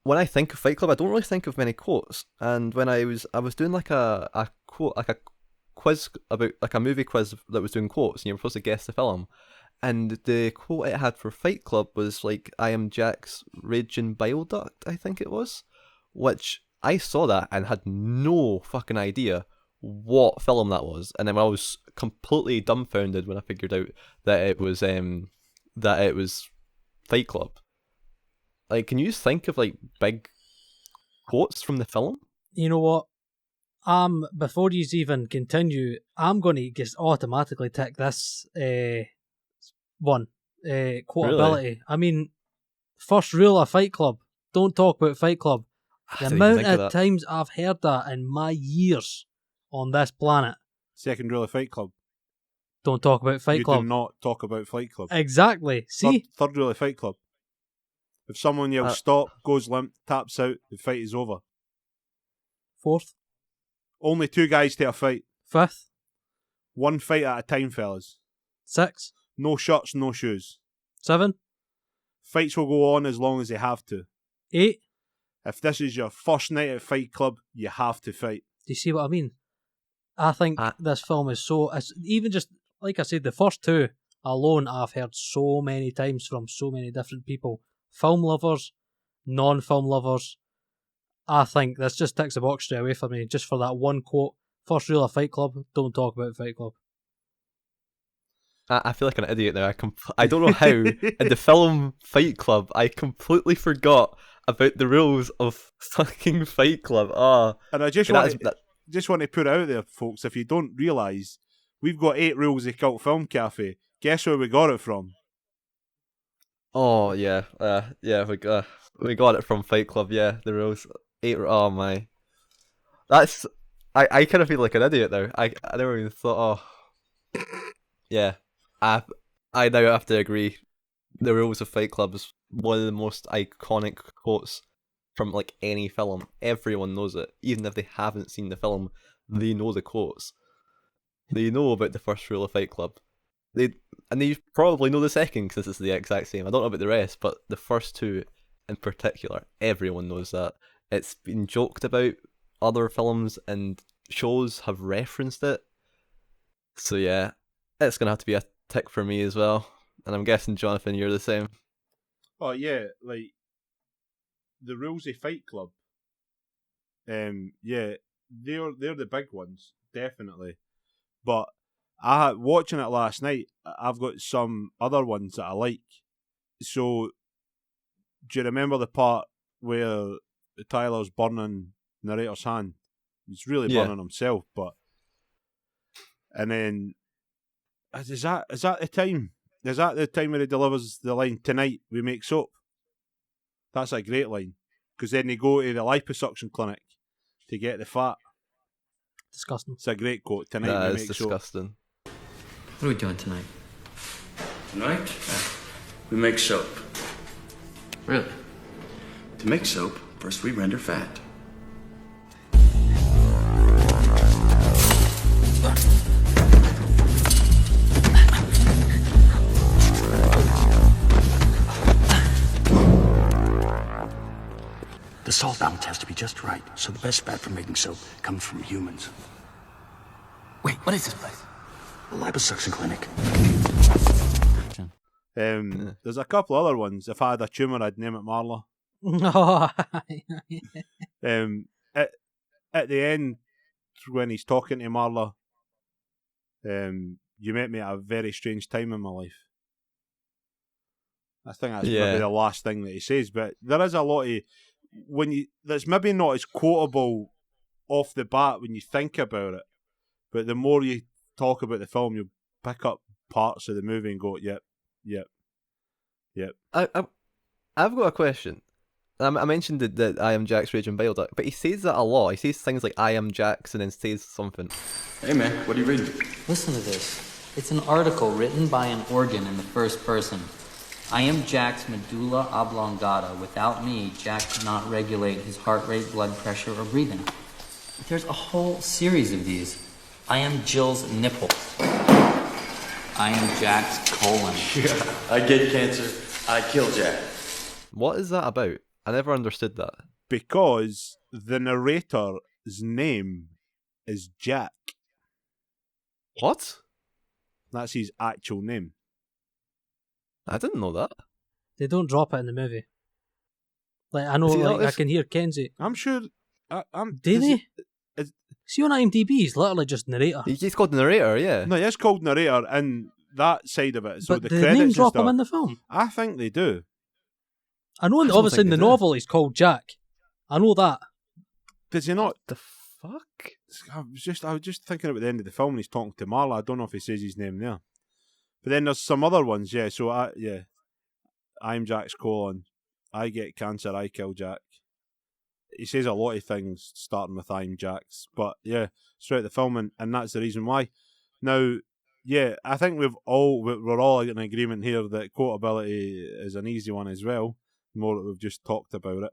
when I think of Fight Club, I don't really think of many quotes. And when I was doing like a quote, like a quiz about, like a movie quiz that was doing quotes, and you were supposed to guess the film. And the quote it had for Fight Club was like, "I am Jack's raging bile duct," I think it was. Which I saw that and had no fucking idea what film that was. And then I was completely dumbfounded when I figured out that it was Fight Club. Like, can you think of like big quotes from the film? You know what? Before you even continue, I'm going to just automatically tick this one. Quotability. Really? I mean, first rule of Fight Club, don't talk about Fight Club. The amount of times I've heard that in my years on this planet. Second rule of Fight Club, don't talk about Fight Club. You do not talk about Fight Club. Exactly. See? Third rule of Fight Club. If someone yells stop, goes limp, taps out, the fight is over. Fourth. Only 2 guys to a fight. Fifth. 1 fight at a time, fellas. 6. No shirts, no shoes. 7. Fights will go on as long as they have to. 8. If this is your first night at Fight Club, you have to fight. Do you see what I mean? I think this film is so... even just, like I said, the first 2 alone I've heard so many times from so many different people. Film lovers, non-film lovers. I think this just ticks the box straight away for me, just for that one quote. First rule of Fight Club, don't talk about Fight Club. I feel like an idiot now. I don't know how, in the film Fight Club, I completely forgot about the rules of fucking Fight Club. And I just want to put it out there, folks, if you don't realise, we've got 8 rules of Cult Film Cafe. Guess where we got it from? Oh, yeah. We got it from Fight Club, yeah. The rules. 8, oh my. That's... I kind of feel like an idiot now. I never even thought, Yeah, I now have to agree. The rules of Fight Club is one of the most iconic quotes from like any film. Everyone knows it, even if they haven't seen the film. They know the quotes. They know about the first rule of Fight Club. They probably know the second because it's the exact same. I don't know about the rest, but the first two in particular, everyone knows that. It's been joked about. Other films and shows have referenced it. So yeah, it's gonna have to be a tick for me as well. And I'm guessing, Jonathan, you're the same. Oh yeah, like the rules of Fight Club. Yeah, they're the big ones, definitely. But watching it last night, I've got some other ones that I like. So, do you remember the part where Tyler's burning narrator's hand? He's really burning himself, but and then is that the time? Is that the time where he delivers the line, "Tonight we make soap"? That's a great line, because then they go to the liposuction clinic to get the fat. Disgusting. It's a great quote. Tonight That we is make disgusting. What are we doing tonight? Tonight, we make soap. Really? To make soap, first we render fat. The salt balance has to be just right, so the best fat for making soap comes from humans. Wait, what is this place? A liposuction clinic. There's a couple other ones. If I had a tumour, I'd name it Marla. At the end, when he's talking to Marla, you met me at a very strange time in my life. I think that's maybe the last thing that he says, but there is a lot of that's maybe not as quotable off the bat when you think about it, but the more you talk about the film, you'll pick up parts of the movie and go, yep. I've got a question. I mentioned that I am Jack's Raging Bile Duck, but he says that a lot. He says things like "I am Jack's" and then says something. Hey man, what are you reading? Listen to this. It's an article written by an organ in the first person. I am Jack's medulla oblongata. Without me, Jack could not regulate his heart rate, blood pressure, or breathing. There's a whole series of these. I am Jill's nipple. I am Jack's colon. Yeah, I get cancer. I kill Jack. What is that about? I never understood that. Because the narrator's name is Jack. What? That's his actual name. I didn't know that. They don't drop it in the movie. Like I know, like I can hear Kenzie. I'm sure. Do they? See on IMDb, he's literally just narrator. He's called the narrator, yeah. No, he is called narrator in that side of it. So but the do credits they name and drop stuff, him in the film? I think they do. I know, obviously in the novel he's called Jack. I know that. Does he not? The fuck? I was just thinking about the end of the film when he's talking to Marla. I don't know if he says his name there. But then there's some other ones, yeah. So I'm Jack's colon. I get cancer. I kill Jack. He says a lot of things starting with I'm Jack's, but yeah, throughout the film, and that's the reason why. Now, yeah, I think we're all in agreement here that quotability is an easy one as well. The more that we've just talked about it.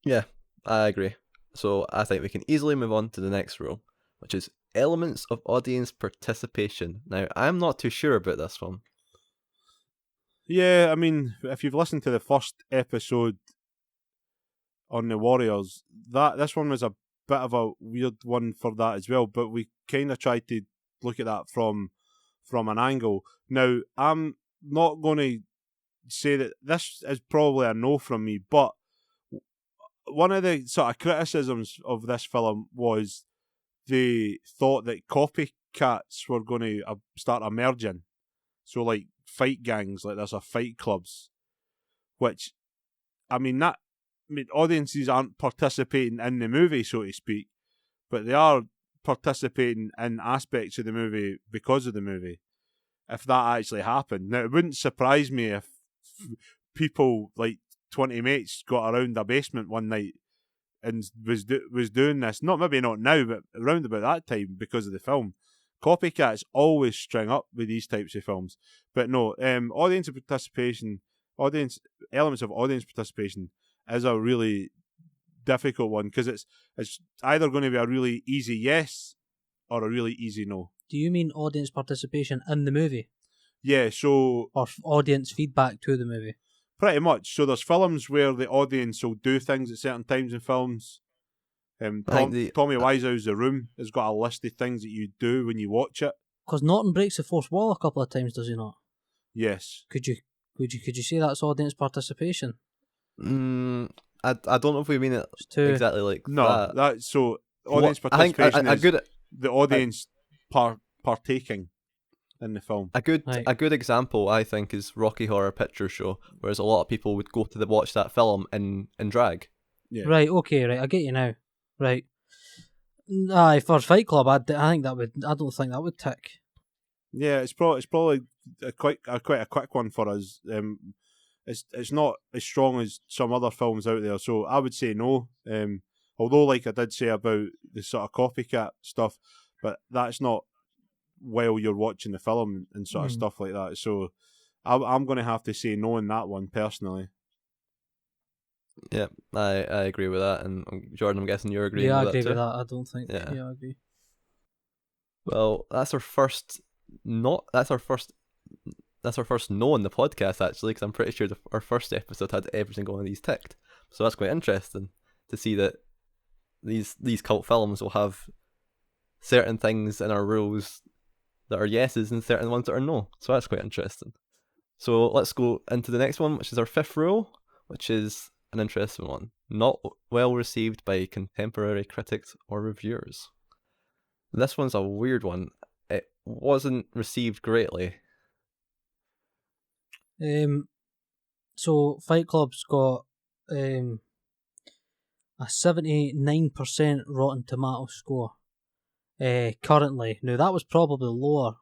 Yeah, I agree. So I think we can easily move on to the next rule, which is elements of audience participation. Now, I'm not too sure about this one. Yeah, I mean, if you've listened to the first episode on the Warriors, this one was a bit of a weird one for that as well, but we kind of tried to look at that from an angle. Now, I'm not going to say that this is probably a no from me, but one of the sort of criticisms of this film was they thought that copycats were going to start emerging. So, like, fight gangs, like there's fight clubs, which, audiences aren't participating in the movie, so to speak, but they are participating in aspects of the movie because of the movie. If that actually happened. Now, it wouldn't surprise me if people, like 20 mates, got around a basement one night and was doing this. Maybe not now, but around about that time because of the film. copycats always string up with these types of films. But no, audience participation, elements of audience participation is a really difficult one, because it's either going to be a really easy yes or a really easy no. Do you mean audience participation in the movie? Yeah, so Or audience feedback to the movie? pretty much. So there's films where the audience will do things at certain times in films. Tommy Wiseau's The Room has got a list of things that you do when you watch it. Because Norton breaks the fourth wall a couple of times, does he not? Yes. Could you say that's audience participation? I don't know if we mean it exactly like that. That's so audience participation is the audience partaking in the film. A good example, I think, is Rocky Horror Picture Show, whereas a lot of people would go to watch that film in drag. Yeah. Right. Okay. Right. I get you now. Right. Aye, for Fight Club, I think that would. I don't think that would tick. Yeah, it's probably quite a quick one for us. It's not as strong as some other films out there, so I would say no. Although, like I did say about the sort of copycat stuff, but that's not while you're watching the film and sort of stuff like that. So I'm going to have to say no in that one personally. Yeah, I agree with that, and Jordan, I'm guessing you're agreeing with that too. Yeah, I agree with that. I don't think. Yeah, I agree. Well, that's our first no in the podcast, actually, because I'm pretty sure our first episode had every single one of these ticked. So that's quite interesting to see that these cult films will have certain things in our rules that are yeses and certain ones that are no. So that's quite interesting. So let's go into the next one, which is our fifth rule, which is an interesting one. Not well received by contemporary critics or reviewers. This one's a weird one. It wasn't received greatly. So Fight Club's got a 79% Rotten Tomato score currently. Now that was probably lower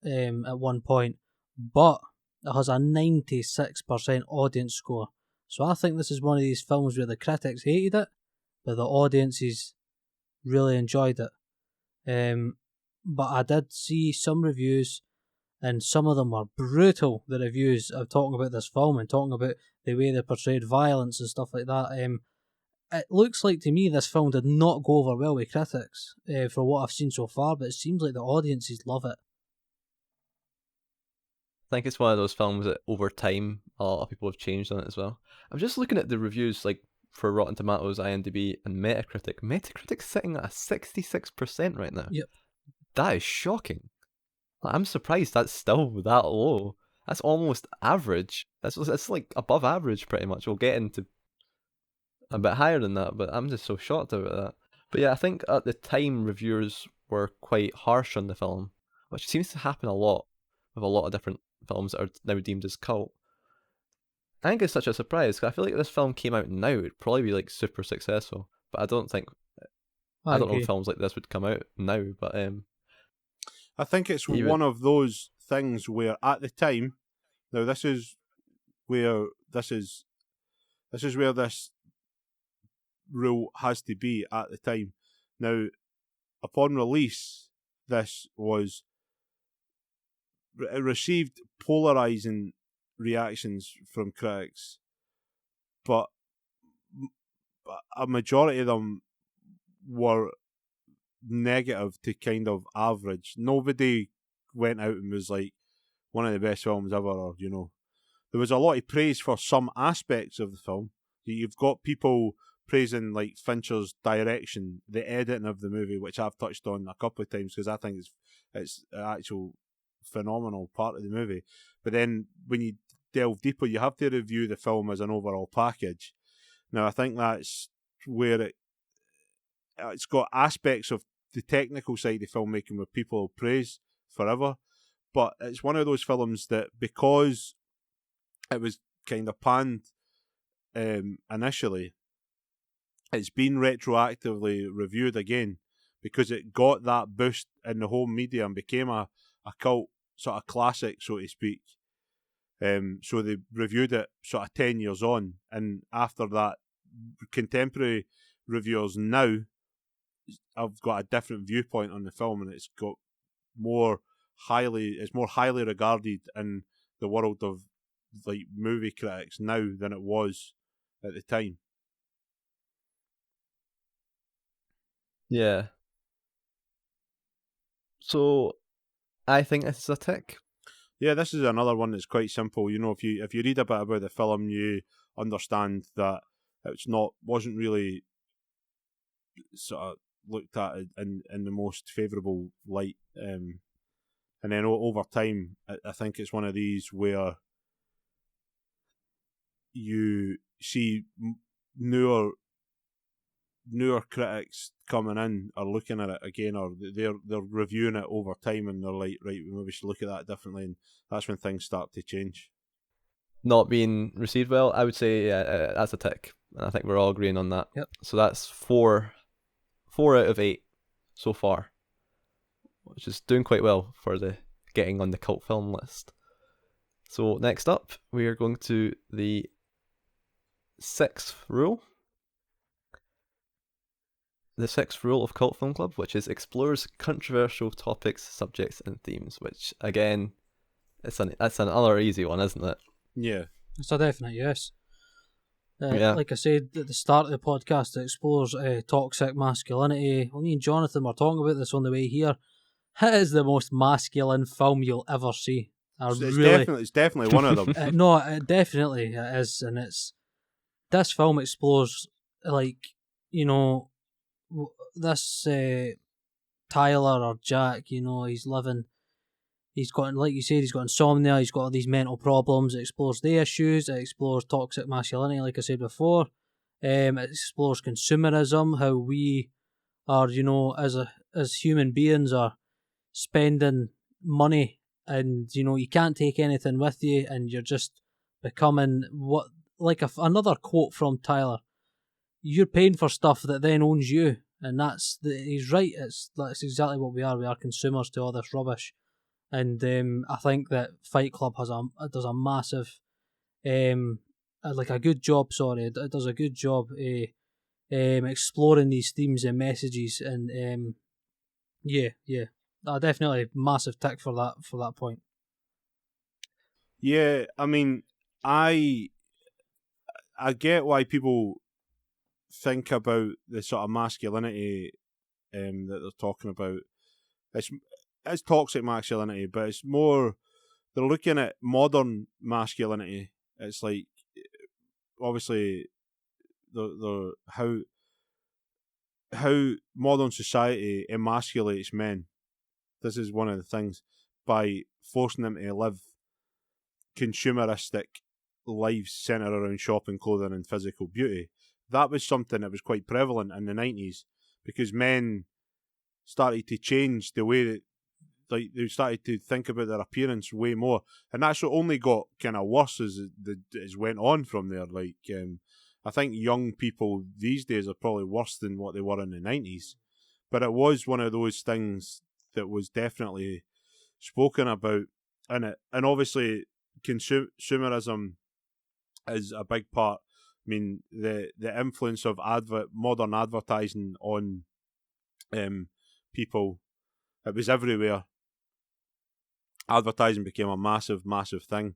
at one point, but it has a 96% audience score. So I think this is one of these films where the critics hated it, but the audiences really enjoyed it. But I did see some reviews, and some of them were brutal, the reviews of talking about this film and talking about the way they portrayed violence and stuff like that. It looks like to me this film did not go over well with critics for what I've seen so far, but it seems like the audiences love it. I think it's one of those films that over time a lot of people have changed on it as well. I'm just looking at the reviews like for Rotten Tomatoes, IMDb, and Metacritic. Metacritic's sitting at a 66% right now. Yep. That is shocking. I'm surprised that's still that low. That's almost average. That's like above average pretty much. We'll get into a bit higher than that, but I'm just so shocked about that. But yeah, I think at the time reviewers were quite harsh on the film, which seems to happen a lot with a lot of different films that are now deemed as cult. I think it's such a surprise, because I feel like if this film came out now, it'd probably be like super successful. But I don't know if films like this would come out now, but I think it's one of those things where at the time, now this is where this rule has to be at the time. Now, upon release, this was received polarizing reactions from critics, but a majority of them were negative to kind of average. Nobody went out and was like one of the best films ever, or there was a lot of praise for some aspects of the film. You've got people praising like Fincher's direction, the editing of the movie, which I've touched on a couple of times because I think it's an actual phenomenal part of the movie. But then when you delve deeper, you have to review the film as an overall package. Now I think that's where it's got aspects of the technical side of filmmaking where people praise forever, but it's one of those films that because it was kind of panned initially, it's been retroactively reviewed again because it got that boost in the home media and became a cult sort of classic, so to speak. So they reviewed it sort of 10 years on, and after that, contemporary reviewers now have got a different viewpoint on the film, and it's got more highly regarded in the world of like movie critics now than it was at the time. Yeah. So I think this is a tick. Yeah, this is another one that's quite simple. You know, if you read a bit about the film, you understand that wasn't really sort of looked at in the most favourable light. And then over time, I think it's one of these where you see newer critics coming in are looking at it again, or they're reviewing it over time, and they're like, right, maybe we should look at that differently, and that's when things start to change. Not being received well, I would say that's a tick. And I think we're all agreeing on that. Yep. So that's 4 out of 8 so far, which is doing quite well for the getting on the cult film list. So next up, we are going to the 6th rule. The 6th rule of Cult Film Club, which is explores controversial topics, subjects, and themes. Which again, that's another easy one, isn't it? Yeah, It's a definite yes. Yeah. Like I said at the start of the podcast, it explores toxic masculinity. Well, me and Jonathan were talking about this on the way here. It is the most masculine film you'll ever see. It's definitely one of them. No, it definitely is, and this film explores, like, you know, this Tyler or Jack. You know, he's got, like you said, he's got insomnia, he's got all these mental problems. It explores the issues, it explores toxic masculinity, like I said before. It explores consumerism, how we are, you know, as human beings are spending money, and, you know, you can't take anything with you, and you're just becoming another quote from Tyler, you're paying for stuff that then owns you, and he's right. That's exactly what we are. We are consumers to all this rubbish. And I think that Fight Club does a massive, like a good job. Sorry, it does a good job exploring these themes and messages. And yeah, definitely massive tick for that point. Yeah, I mean, I get why people think about the sort of masculinity that they're talking about. It's toxic masculinity, but it's more, they're looking at modern masculinity. It's like, obviously, the how modern society emasculates men. This is one of the things, by forcing them to live consumeristic lives centred around shopping, clothing, and physical beauty. That was something that was quite prevalent in the 90s, because men started to change the way that, like, they started to think about their appearance way more, and that's what only got kind of worse as went on from there. Like, I think young people these days are probably worse than what they were in the 90s, but it was one of those things that was definitely spoken about in it, and obviously consumerism is a big part. I mean, the influence of modern advertising on people, it was everywhere. Advertising became a massive, massive thing.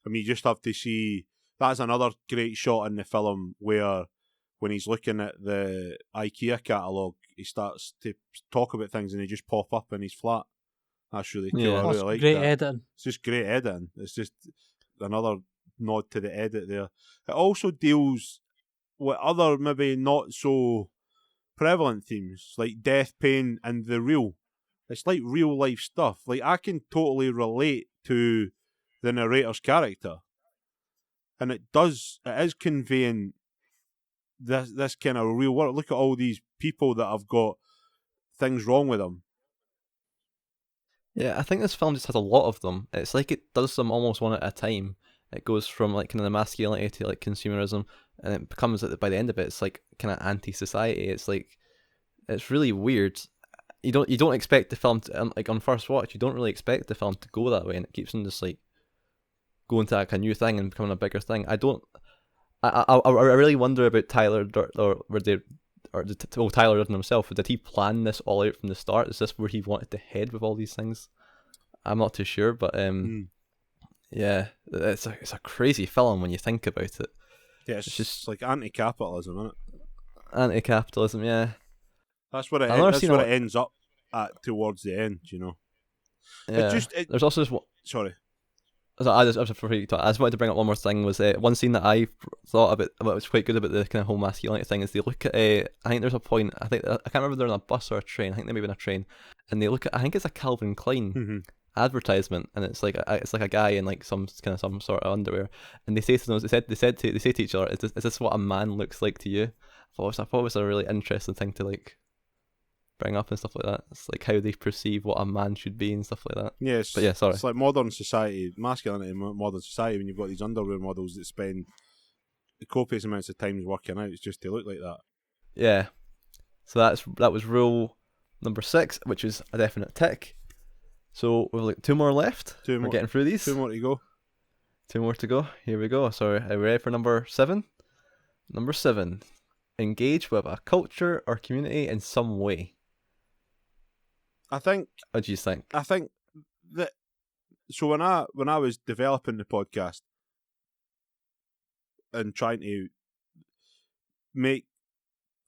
I mean, you just have to see, that's another great shot in the film where, when he's looking at the IKEA catalogue, he starts to talk about things and they just pop up in his flat. That's really cool. Yeah. I really like Great that. editing. It's just great editing. It's just another nod to the edit there. It also deals with other, maybe not so prevalent themes, like death, pain, and the real. It's like real life stuff. Like, I can totally relate to the narrator's character, and it is conveying this kind of real world. Look at all these people that have got things wrong with them. Yeah, I think this film just has a lot of them. It's like it does them almost one at a time. It goes from like kind of the masculinity to like consumerism, and it becomes by the end of it, it's like kind of anti-society. It's like, it's really weird. You don't expect the film to, like on first watch, you don't really expect the film to go that way, and it keeps on just like going to like a new thing and becoming a bigger thing. I really wonder about Tyler, or or Tyler Durden himself, did he plan this all out from the start? Is this where he wanted to head with all these things? I'm not too sure, but yeah, it's a crazy film when you think about it. Yeah, it's just like anti-capitalism, isn't it? Anti-capitalism, yeah. That's what it ends up at towards the end, you know. Yeah. There's also this. Sorry. I just wanted to bring up one more thing. Was one scene that I thought about was quite good about the kind of whole masculinity thing. Is they look at I think there's a point. I can't remember if they're on a bus or a train. I think they may be on a train, and they look at. I think it's a Calvin Klein advertisement, and it's like a guy in like some sort of underwear, and they say to them, they say to each other, is this what a man looks like to you? I thought it was a really interesting thing to like bring up and stuff like that. It's like how they perceive what a man should be and stuff like that. Yes, but yeah, sorry. It's like modern society, masculinity in modern society, when you've got these underwear models that spend copious amounts of time working out just to look like that. Yeah. So that was rule number 6, which is a definite tick. So we've like 2 more left. We're getting through these. 2 more to go. 2 more to go. Here we go. Sorry, are we ready for number 7? Number 7. Engage with a culture or community in some way. What do you think? I think that. So when I was developing the podcast and trying to make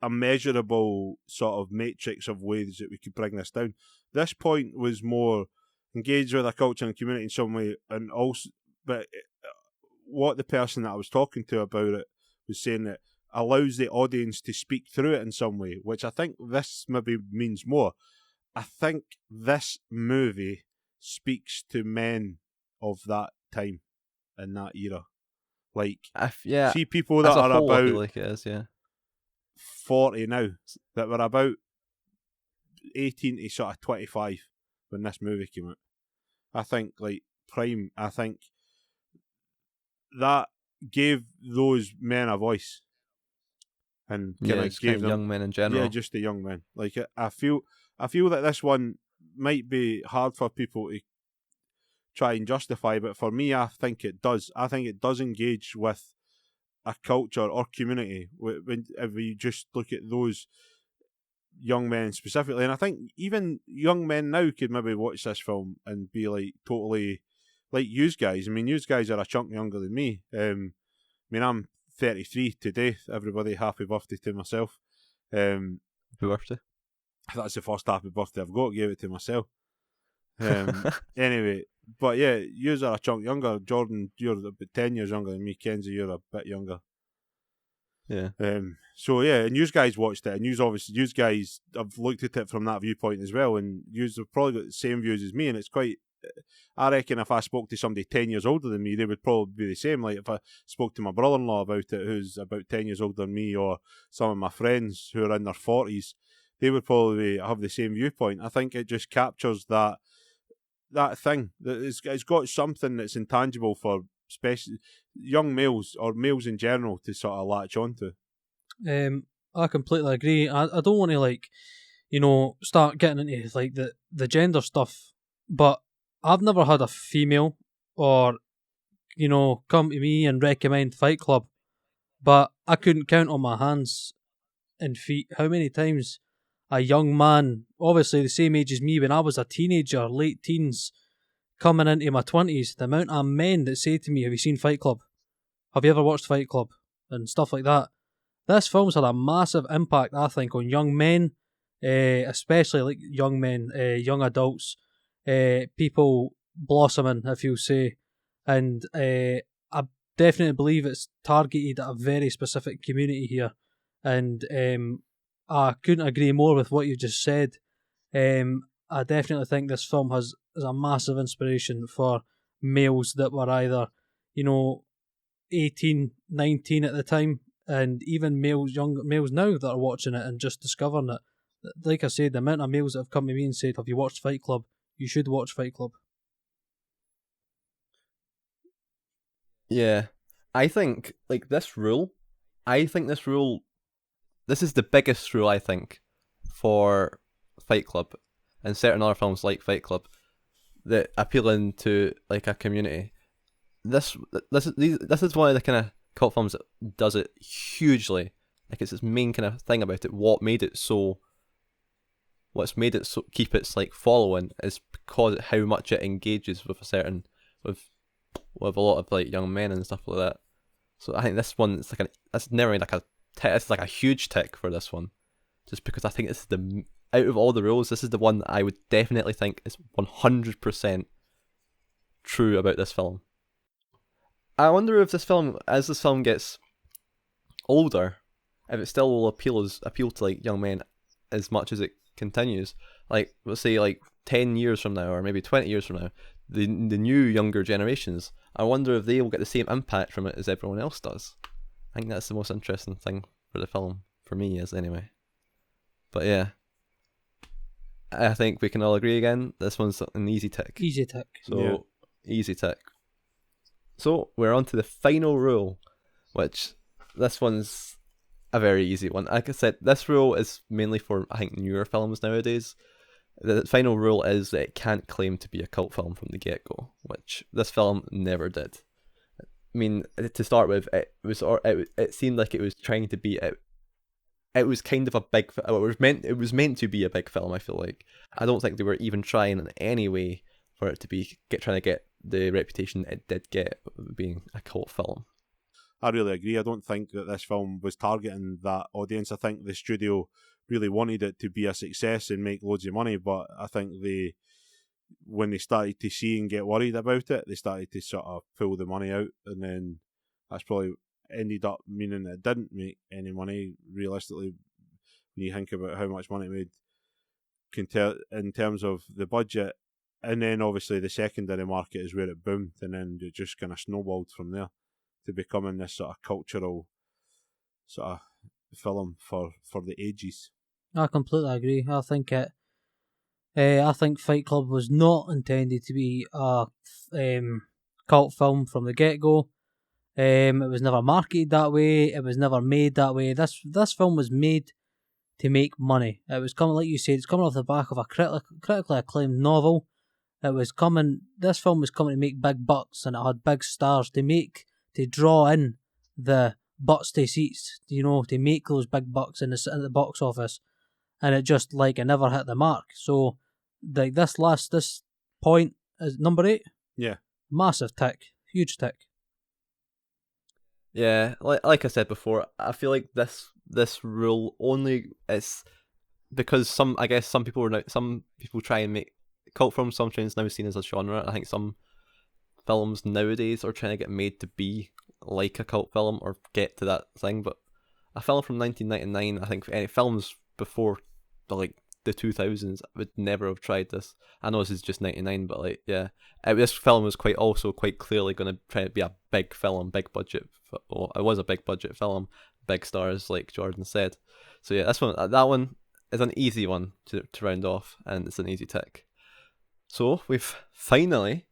a measurable sort of matrix of ways that we could bring this down, this point was more engage with a culture and community in some way, and also, but what the person that I was talking to about it was saying that allows the audience to speak through it in some way, which I think this maybe means more. I think this movie speaks to men of that time and that era. Like, see people that are about like it is, 40 now, that were about 18 to sort of 25 when this movie came out. I think, like, prime, I think that gave those men a voice. And gave them, young men in general. Yeah, just the young men. Like, I feel that this one might be hard for people to try and justify, but for me, I think it does. I think it does engage with a culture or community if we just look at those young men specifically. And I think even young men now could maybe watch this film and be like totally like yous guys. I mean, yous guys are a chunk younger than me. I mean, I'm 33 today. Everybody, happy birthday to myself. Happy birthday. That's the first happy birthday I've got. Gave it to myself. Anyway, but yeah, yous are a chunk younger. Jordan, you're about 10 years younger than me. Kenzie, you're a bit younger. Yeah. So yeah, and yous guys watched it, and yous guys have looked at it from that viewpoint as well, and yous have probably got the same views as me, and it's quite. I reckon if I spoke to somebody 10 years older than me, they would probably be the same. Like if I spoke to my brother-in-law about it, who's about 10 years older than me, or some of my friends who are in their 40s, they would probably have the same viewpoint. I think it just captures that thing. That it's got something that's intangible for especially young males or males in general to sort of latch onto. I completely agree. I don't want to start getting into like the gender stuff, but I've never had a female or come to me and recommend Fight Club, but I couldn't count on my hands and feet how many times a young man, obviously the same age as me when I was a teenager, late teens, coming into my 20s, the amount of men that say to me, have you seen Fight Club? Have you ever watched Fight Club? And stuff like that. This film's had a massive impact, I think, on young men, especially like young men, young adults, people blossoming, if you say. And I definitely believe it's targeted at a very specific community here. And I couldn't agree more with what you just said. I definitely think this film is a massive inspiration for males that were either, 18, 19 at the time, and even young males now that are watching it and just discovering it. Like I said, the amount of males that have come to me and said, have you watched Fight Club? You should watch Fight Club. Yeah. I think, like, this is the biggest rule, I think, for Fight Club and certain other films like Fight Club that appealing to like a community. This is one of the kind of cult films that does it hugely Like, it's its main kind of thing about it. What's made it so keep its like following is because how much it engages with with a lot of like young men and stuff like that. So I think this one is that's never like it's like a huge tick for this one, just because I think this is out of all the rules, this is the one that I would definitely think is 100% true about this film. I wonder if as this film gets older, if it still will appeal to like young men as much as it continues. Like, let's say like 10 years from now, or maybe 20 years from now, the new younger generations, I wonder if they will get the same impact from it as everyone else does. I think that's the most interesting thing for the film, for me, is anyway. But yeah, I think we can all agree again, this one's an easy tick. Easy tick. So, Yeah. Easy tick. So, we're on to the final rule, which this one's a very easy one. Like I said, this rule is mainly for, I think, newer films nowadays. The final rule is that it can't claim to be a cult film from the get-go, which this film never did. I mean, to start with, it seemed like it was trying to be it was kind of a big. It was meant to be a big film. I feel like I don't think they were even trying in any way for it to be trying to get the reputation it did get of being a cult film. I really agree. I don't think that this film was targeting that audience. I think the studio really wanted it to be a success and make loads of money, but I think when they started to see and get worried about it, they started to sort of pull the money out, and then that's probably ended up meaning it didn't make any money, realistically, when you think about how much money it made in terms of the budget. And then obviously the secondary market is where it boomed, and then it just kind of snowballed from there to becoming this sort of cultural sort of film for the ages. I completely agree. I think Fight Club was not intended to be a cult film from the get-go. It was never marketed that way. It was never made that way. This film was made to make money. It was coming, like you said, it's coming off the back of a critically acclaimed novel. This film was coming to make big bucks, and it had big stars to draw in the butts to seats, to make those big bucks in the box office, and it never hit the mark. So, like this point is number 8. Yeah, massive tick, huge tick. Yeah, like I said before, I feel like this rule only is because some people try and make cult films sometimes now seen as a genre. I think some films nowadays are trying to get made to be like a cult film or get to that thing, but a film from 1999, I think any films before the 2000s would never have tried this. I know this is just 99, but this film was quite clearly going to try to be a big film, big budget. Well, it was a big budget film, big stars, like Jordan said. So yeah, that one is an easy one to round off, and it's an easy tick. So we've finally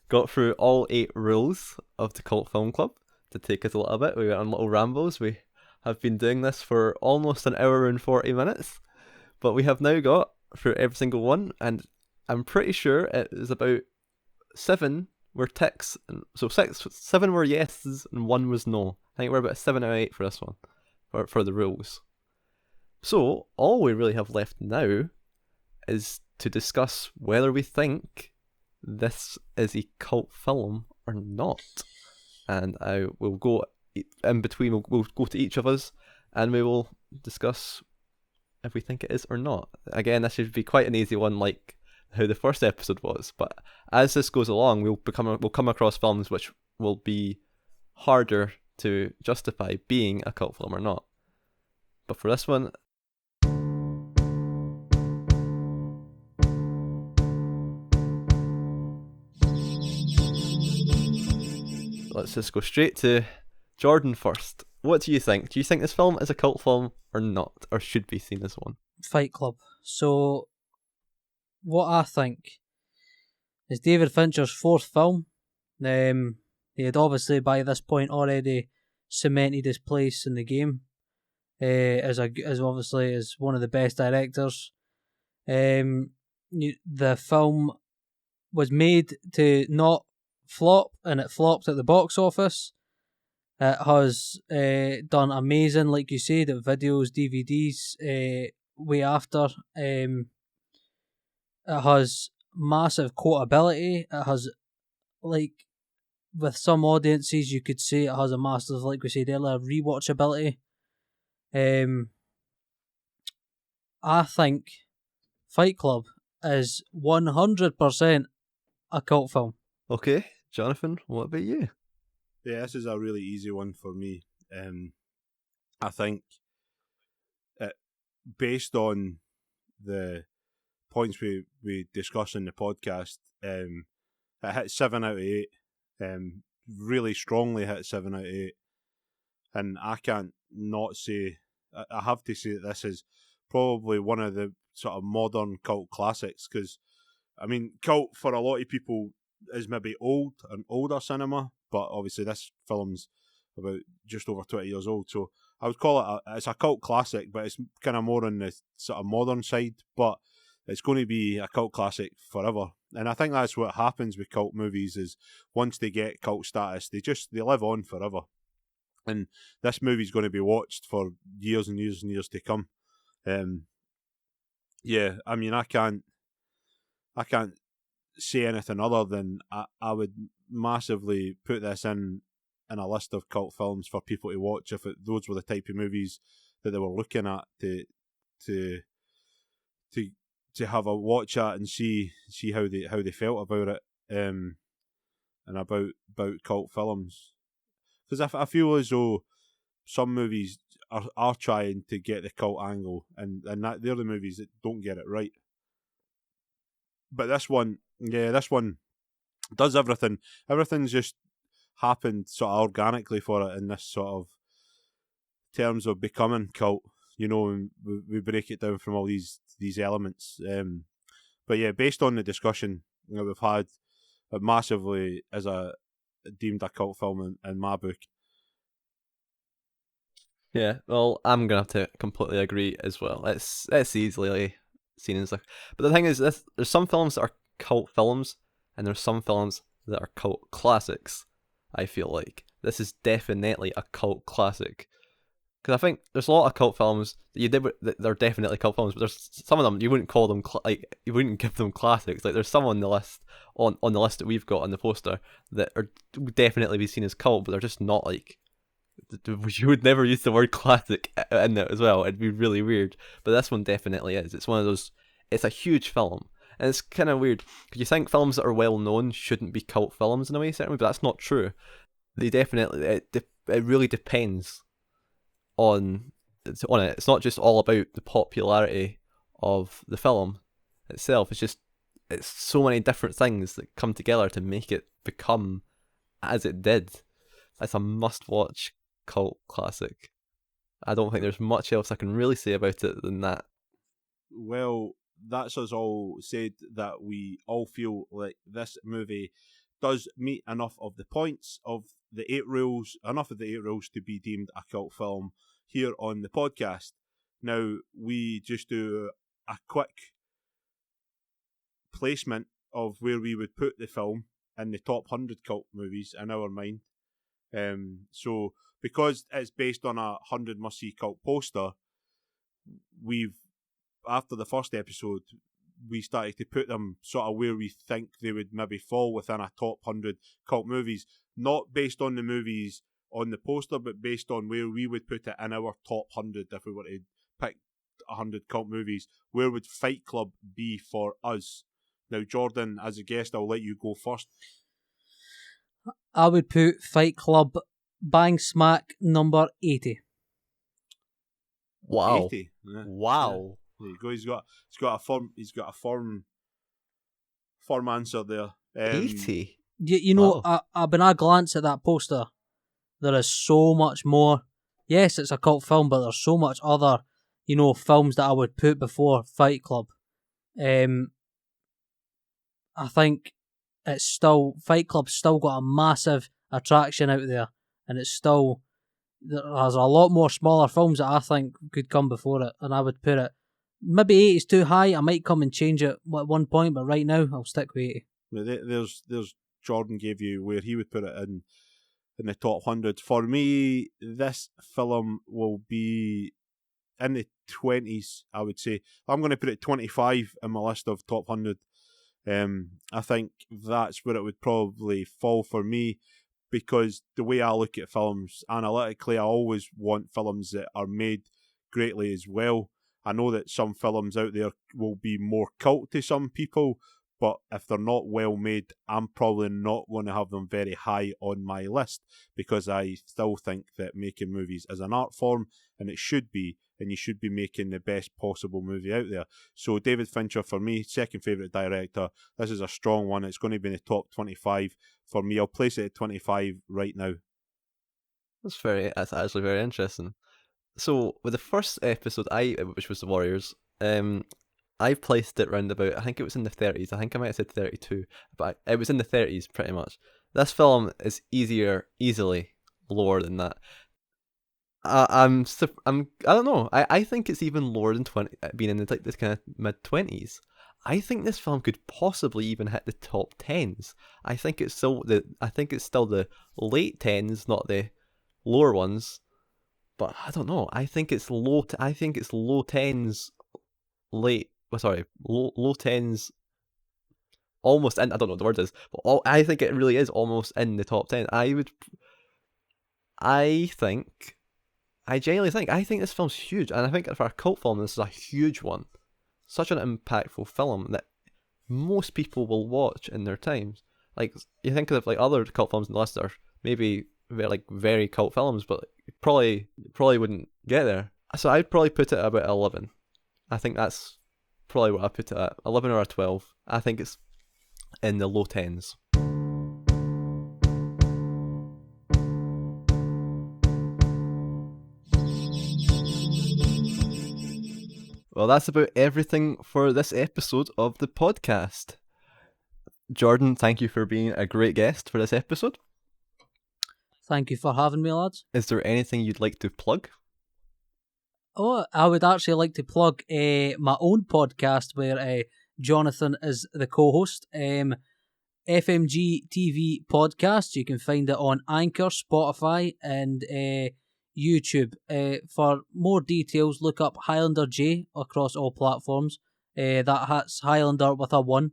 got through all 8 rules of the Cult Film Club. To take us a little bit, we went on little rambles. We have been doing this for almost an hour and 40 minutes, but we have now got through every single one, and I'm pretty sure it is about 7 were ticks, and so 7 were yeses and 1 was no. I think we're about 7 out of 8 for this one, for the rules. So all we really have left now is to discuss whether we think this is a cult film or not. And I will go in between, we'll go to each of us, and we will discuss if we think it is or not. Again, this should be quite an easy one, like how the first episode was, but as this goes along, we'll come across films which will be harder to justify being a cult film or not. But for this one, let's just go straight to Jordan first. What do you think? Do you think this film is a cult film or not, or should be seen as one? Fight Club. So, what I think is David Fincher's 4th film. He had obviously by this point already cemented his place in the game as one of the best directors. The film was made to not flop, and it flopped at the box office. It has done amazing, like you said, at videos, DVDs, way after. It has massive quotability. It has, like, with some audiences, you could say it has a massive, like we said earlier, rewatchability. I think Fight Club is 100% a cult film. Okay, Jonathan, what about you? Yeah, this is a really easy one for me. I think based on the points we discuss in the podcast, it hit 7 out of 8. Really strongly hit 7 out of 8. And I can't not say, I have to say that this is probably one of the sort of modern cult classics, because, I mean, cult for a lot of people is maybe older cinema, but obviously this film's about just over 20 years old, so I would call it it's a cult classic, but it's kind of more on the sort of modern side, but it's going to be a cult classic forever. And I think that's what happens with cult movies, is once they get cult status, they live on forever. And this movie's going to be watched for years and years and years to come. Yeah, I mean, I can't say anything other than I would massively put this in a list of cult films for people to watch if those were the type of movies that they were looking at to have a watch at and see how they felt about it, and about cult films. Because I feel as though some movies are trying to get the cult angle, and that they're the movies that don't get it right. But this one does everything. Everything's just happened sort of organically for it in this sort of terms of becoming cult. You know, and we break it down from all these elements. But yeah, based on the discussion we've had, it massively is deemed a cult film in my book. Yeah, well, I'm gonna have to completely agree as well. It's easily seen as but the thing is, there's some films that are cult films, and there's some films that are cult classics. I feel like this is definitely a cult classic, because I think there's a lot of cult films that they're definitely cult films, but there's some of them you wouldn't call them you wouldn't give them classics. Like there's some on the list on the list that we've got on the poster that would definitely be seen as cult, but they're just not like. You would never use the word classic in it as well. It'd be really weird. But this one definitely is. It's one of those. It's a huge film, and it's kind of weird because you think films that are well known shouldn't be cult films in a way, certainly, but that's not true. They definitely. It really depends on it. It's not just all about the popularity of the film itself. It's so many different things that come together to make it become as it did. It's a must-watch cult classic. I don't think there's much else I can really say about it than that. Well, that's us all said that we all feel like this movie does meet enough of the points of the 8 rules, enough of the 8 rules to be deemed a cult film here on the podcast. Now, we just do a quick placement of where we would put the film in the top 100 cult movies in our mind. So because it's based on a 100 must-see cult poster, after the first episode, we started to put them sort of where we think they would maybe fall within a top 100 cult movies, not based on the movies on the poster, but based on where we would put it in our top 100 if we were to pick 100 cult movies. Where would Fight Club be for us? Now, Jordan, as a guest, I'll let you go first. I would put Fight Club bang smack number 80. Wow. 80. Yeah. Wow. Yeah. There you go. He's got a firm answer there. 80. You know, Wow. when I glance at that poster, there is so much more. Yes, it's a cult film, but there's so much other, films that I would put before Fight Club. I think Fight Club's still got a massive attraction out there, and there's a lot more smaller films that I think could come before it, and I would put it, maybe 80 is too high. I might come and change it at one point, but right now I'll stick with 80. There's Jordan gave you where he would put it in in the top 100. For me, this film will be in the 20s, I would say. I'm going to put it 25 in my list of top 100. I think that's where it would probably fall for me, because the way I look at films analytically, I always want films that are made greatly as well. I know that some films out there will be more cult to some people, but if they're not well made, I'm probably not going to have them very high on my list, because I still think that making movies is an art form, and it should be, and you should be making the best possible movie out there. So David Fincher, for me, second favourite director. This is a strong one. It's going to be in the top 25 for me. I'll place it at 25 right now. That's actually very interesting. So with the first episode, which was The Warriors, I placed it round about, I think it was in the 30s. I think I might have said 32, but it was in the 30s pretty much. This film is easily lower than that. I don't know. I think it's even lower than 20, being in this kind of mid-20s. I think this film could possibly even hit the top 10s. I think it's still the late 10s, not the lower ones. But I don't know. I think it's low 10s, low 10s, almost in. I don't know what the word is, but I think it really is almost in the top 10. I genuinely think this film's huge, and I think for a cult film, this is a huge one. Such an impactful film that most people will watch in their times. Like, you think of like other cult films in the list that are maybe very cult films, but probably wouldn't get there. So I'd probably put it about 11. I think that's probably what I put it at. 11 or a 12. I think it's in the low 10s. Well, that's about everything for this episode of the podcast. Jordan, thank you for being a great guest for this episode. Thank you for having me, lads. Is there anything you'd like to plug? Oh, I would actually like to plug my own podcast where Jonathan is the co-host. FMG TV Podcast. You can find it on Anchor, Spotify, and YouTube. For more details, look up Highlander J across all platforms. That's Highlander with a 1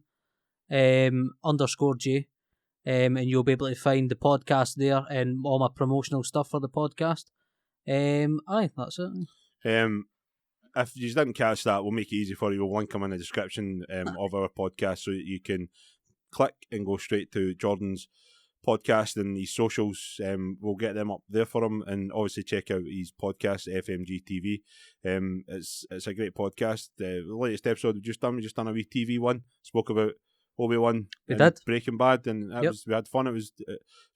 _J. And you'll be able to find the podcast there and all my promotional stuff for the podcast. That's it. If you didn't catch that, we'll make it easy for you. We'll link them in the description of our podcast, so that you can click and go straight to Jordan's podcast and his socials. We'll get them up there for him, and obviously check out his podcast, FMG TV. It's a great podcast. The latest episode we just done a wee TV one. Spoke about Obi-Wan and Breaking Bad, and we had fun. It was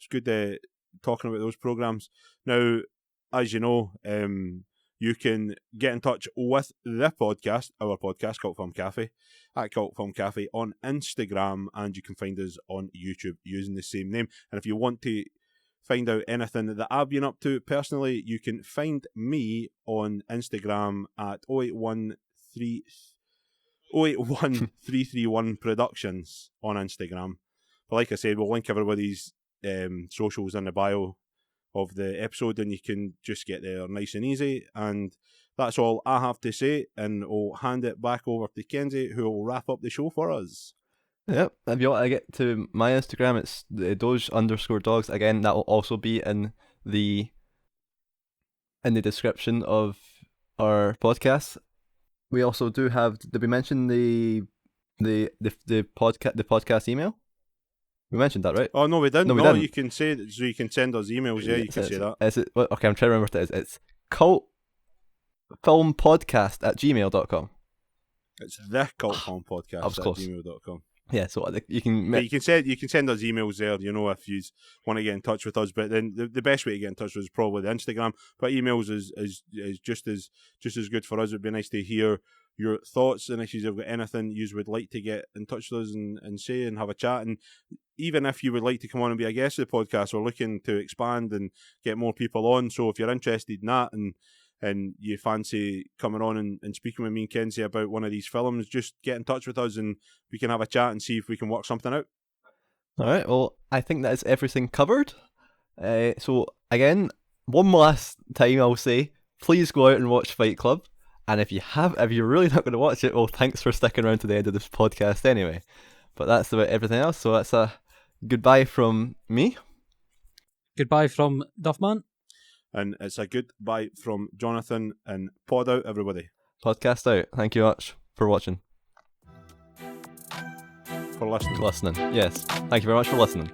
good talking about those programs. Now, as you know, you can get in touch with the podcast, our podcast, Cult Film Cafe, at Cult Film Cafe on Instagram, and you can find us on YouTube using the same name. And if you want to find out anything that I've been up to personally, you can find me on Instagram at 081331 Productions on Instagram. But like I said, we'll link everybody's socials in the bio of the episode, and you can just get there nice and easy. And that's all I have to say, and I'll hand it back over to Kenzie, who will wrap up the show for us. Yep, if you want to get to my Instagram, it's Doge_dogs. Again, that will also be in the description of our podcast. We also do have. Did we mention the podcast email? We mentioned that, right? Oh no, we didn't. No, we didn't. You can say that, so you can send us emails. Yeah, you can say that. Is it? Okay, I'm trying to remember what it is. It's cultfilmpodcast@gmail.com. It's the cultfilmpodcast@gmail.com. Yeah, so you can. You can send us emails there. You know, if you want to get in touch with us. But then the best way to get in touch with us is probably the Instagram. But emails is just as good for us. It'd be nice to hear your thoughts, and if you've got anything you would like to get in touch with us and say and have a chat. And even if you would like to come on and be a guest of the podcast, we're looking to expand and get more people on. So if you're interested in that and you fancy coming on and speaking with me and Kenzie about one of these films, just get in touch with us and we can have a chat and see if we can work something out. All right, well, I think that is everything covered. So again, one last time I'll say, please go out and watch Fight Club. And if you're really not going to watch it, well, thanks for sticking around to the end of this podcast anyway. But that's about everything else. So that's a goodbye from me. Goodbye from Duffman. And it's a goodbye from Jonathan, and pod out, everybody. Podcast out. Thank you much for watching. For listening. Listening, yes. Thank you very much for listening.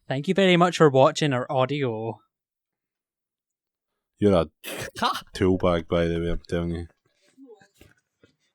Thank you very much for watching our audio. You're a tool bag, by the way, I'm telling you.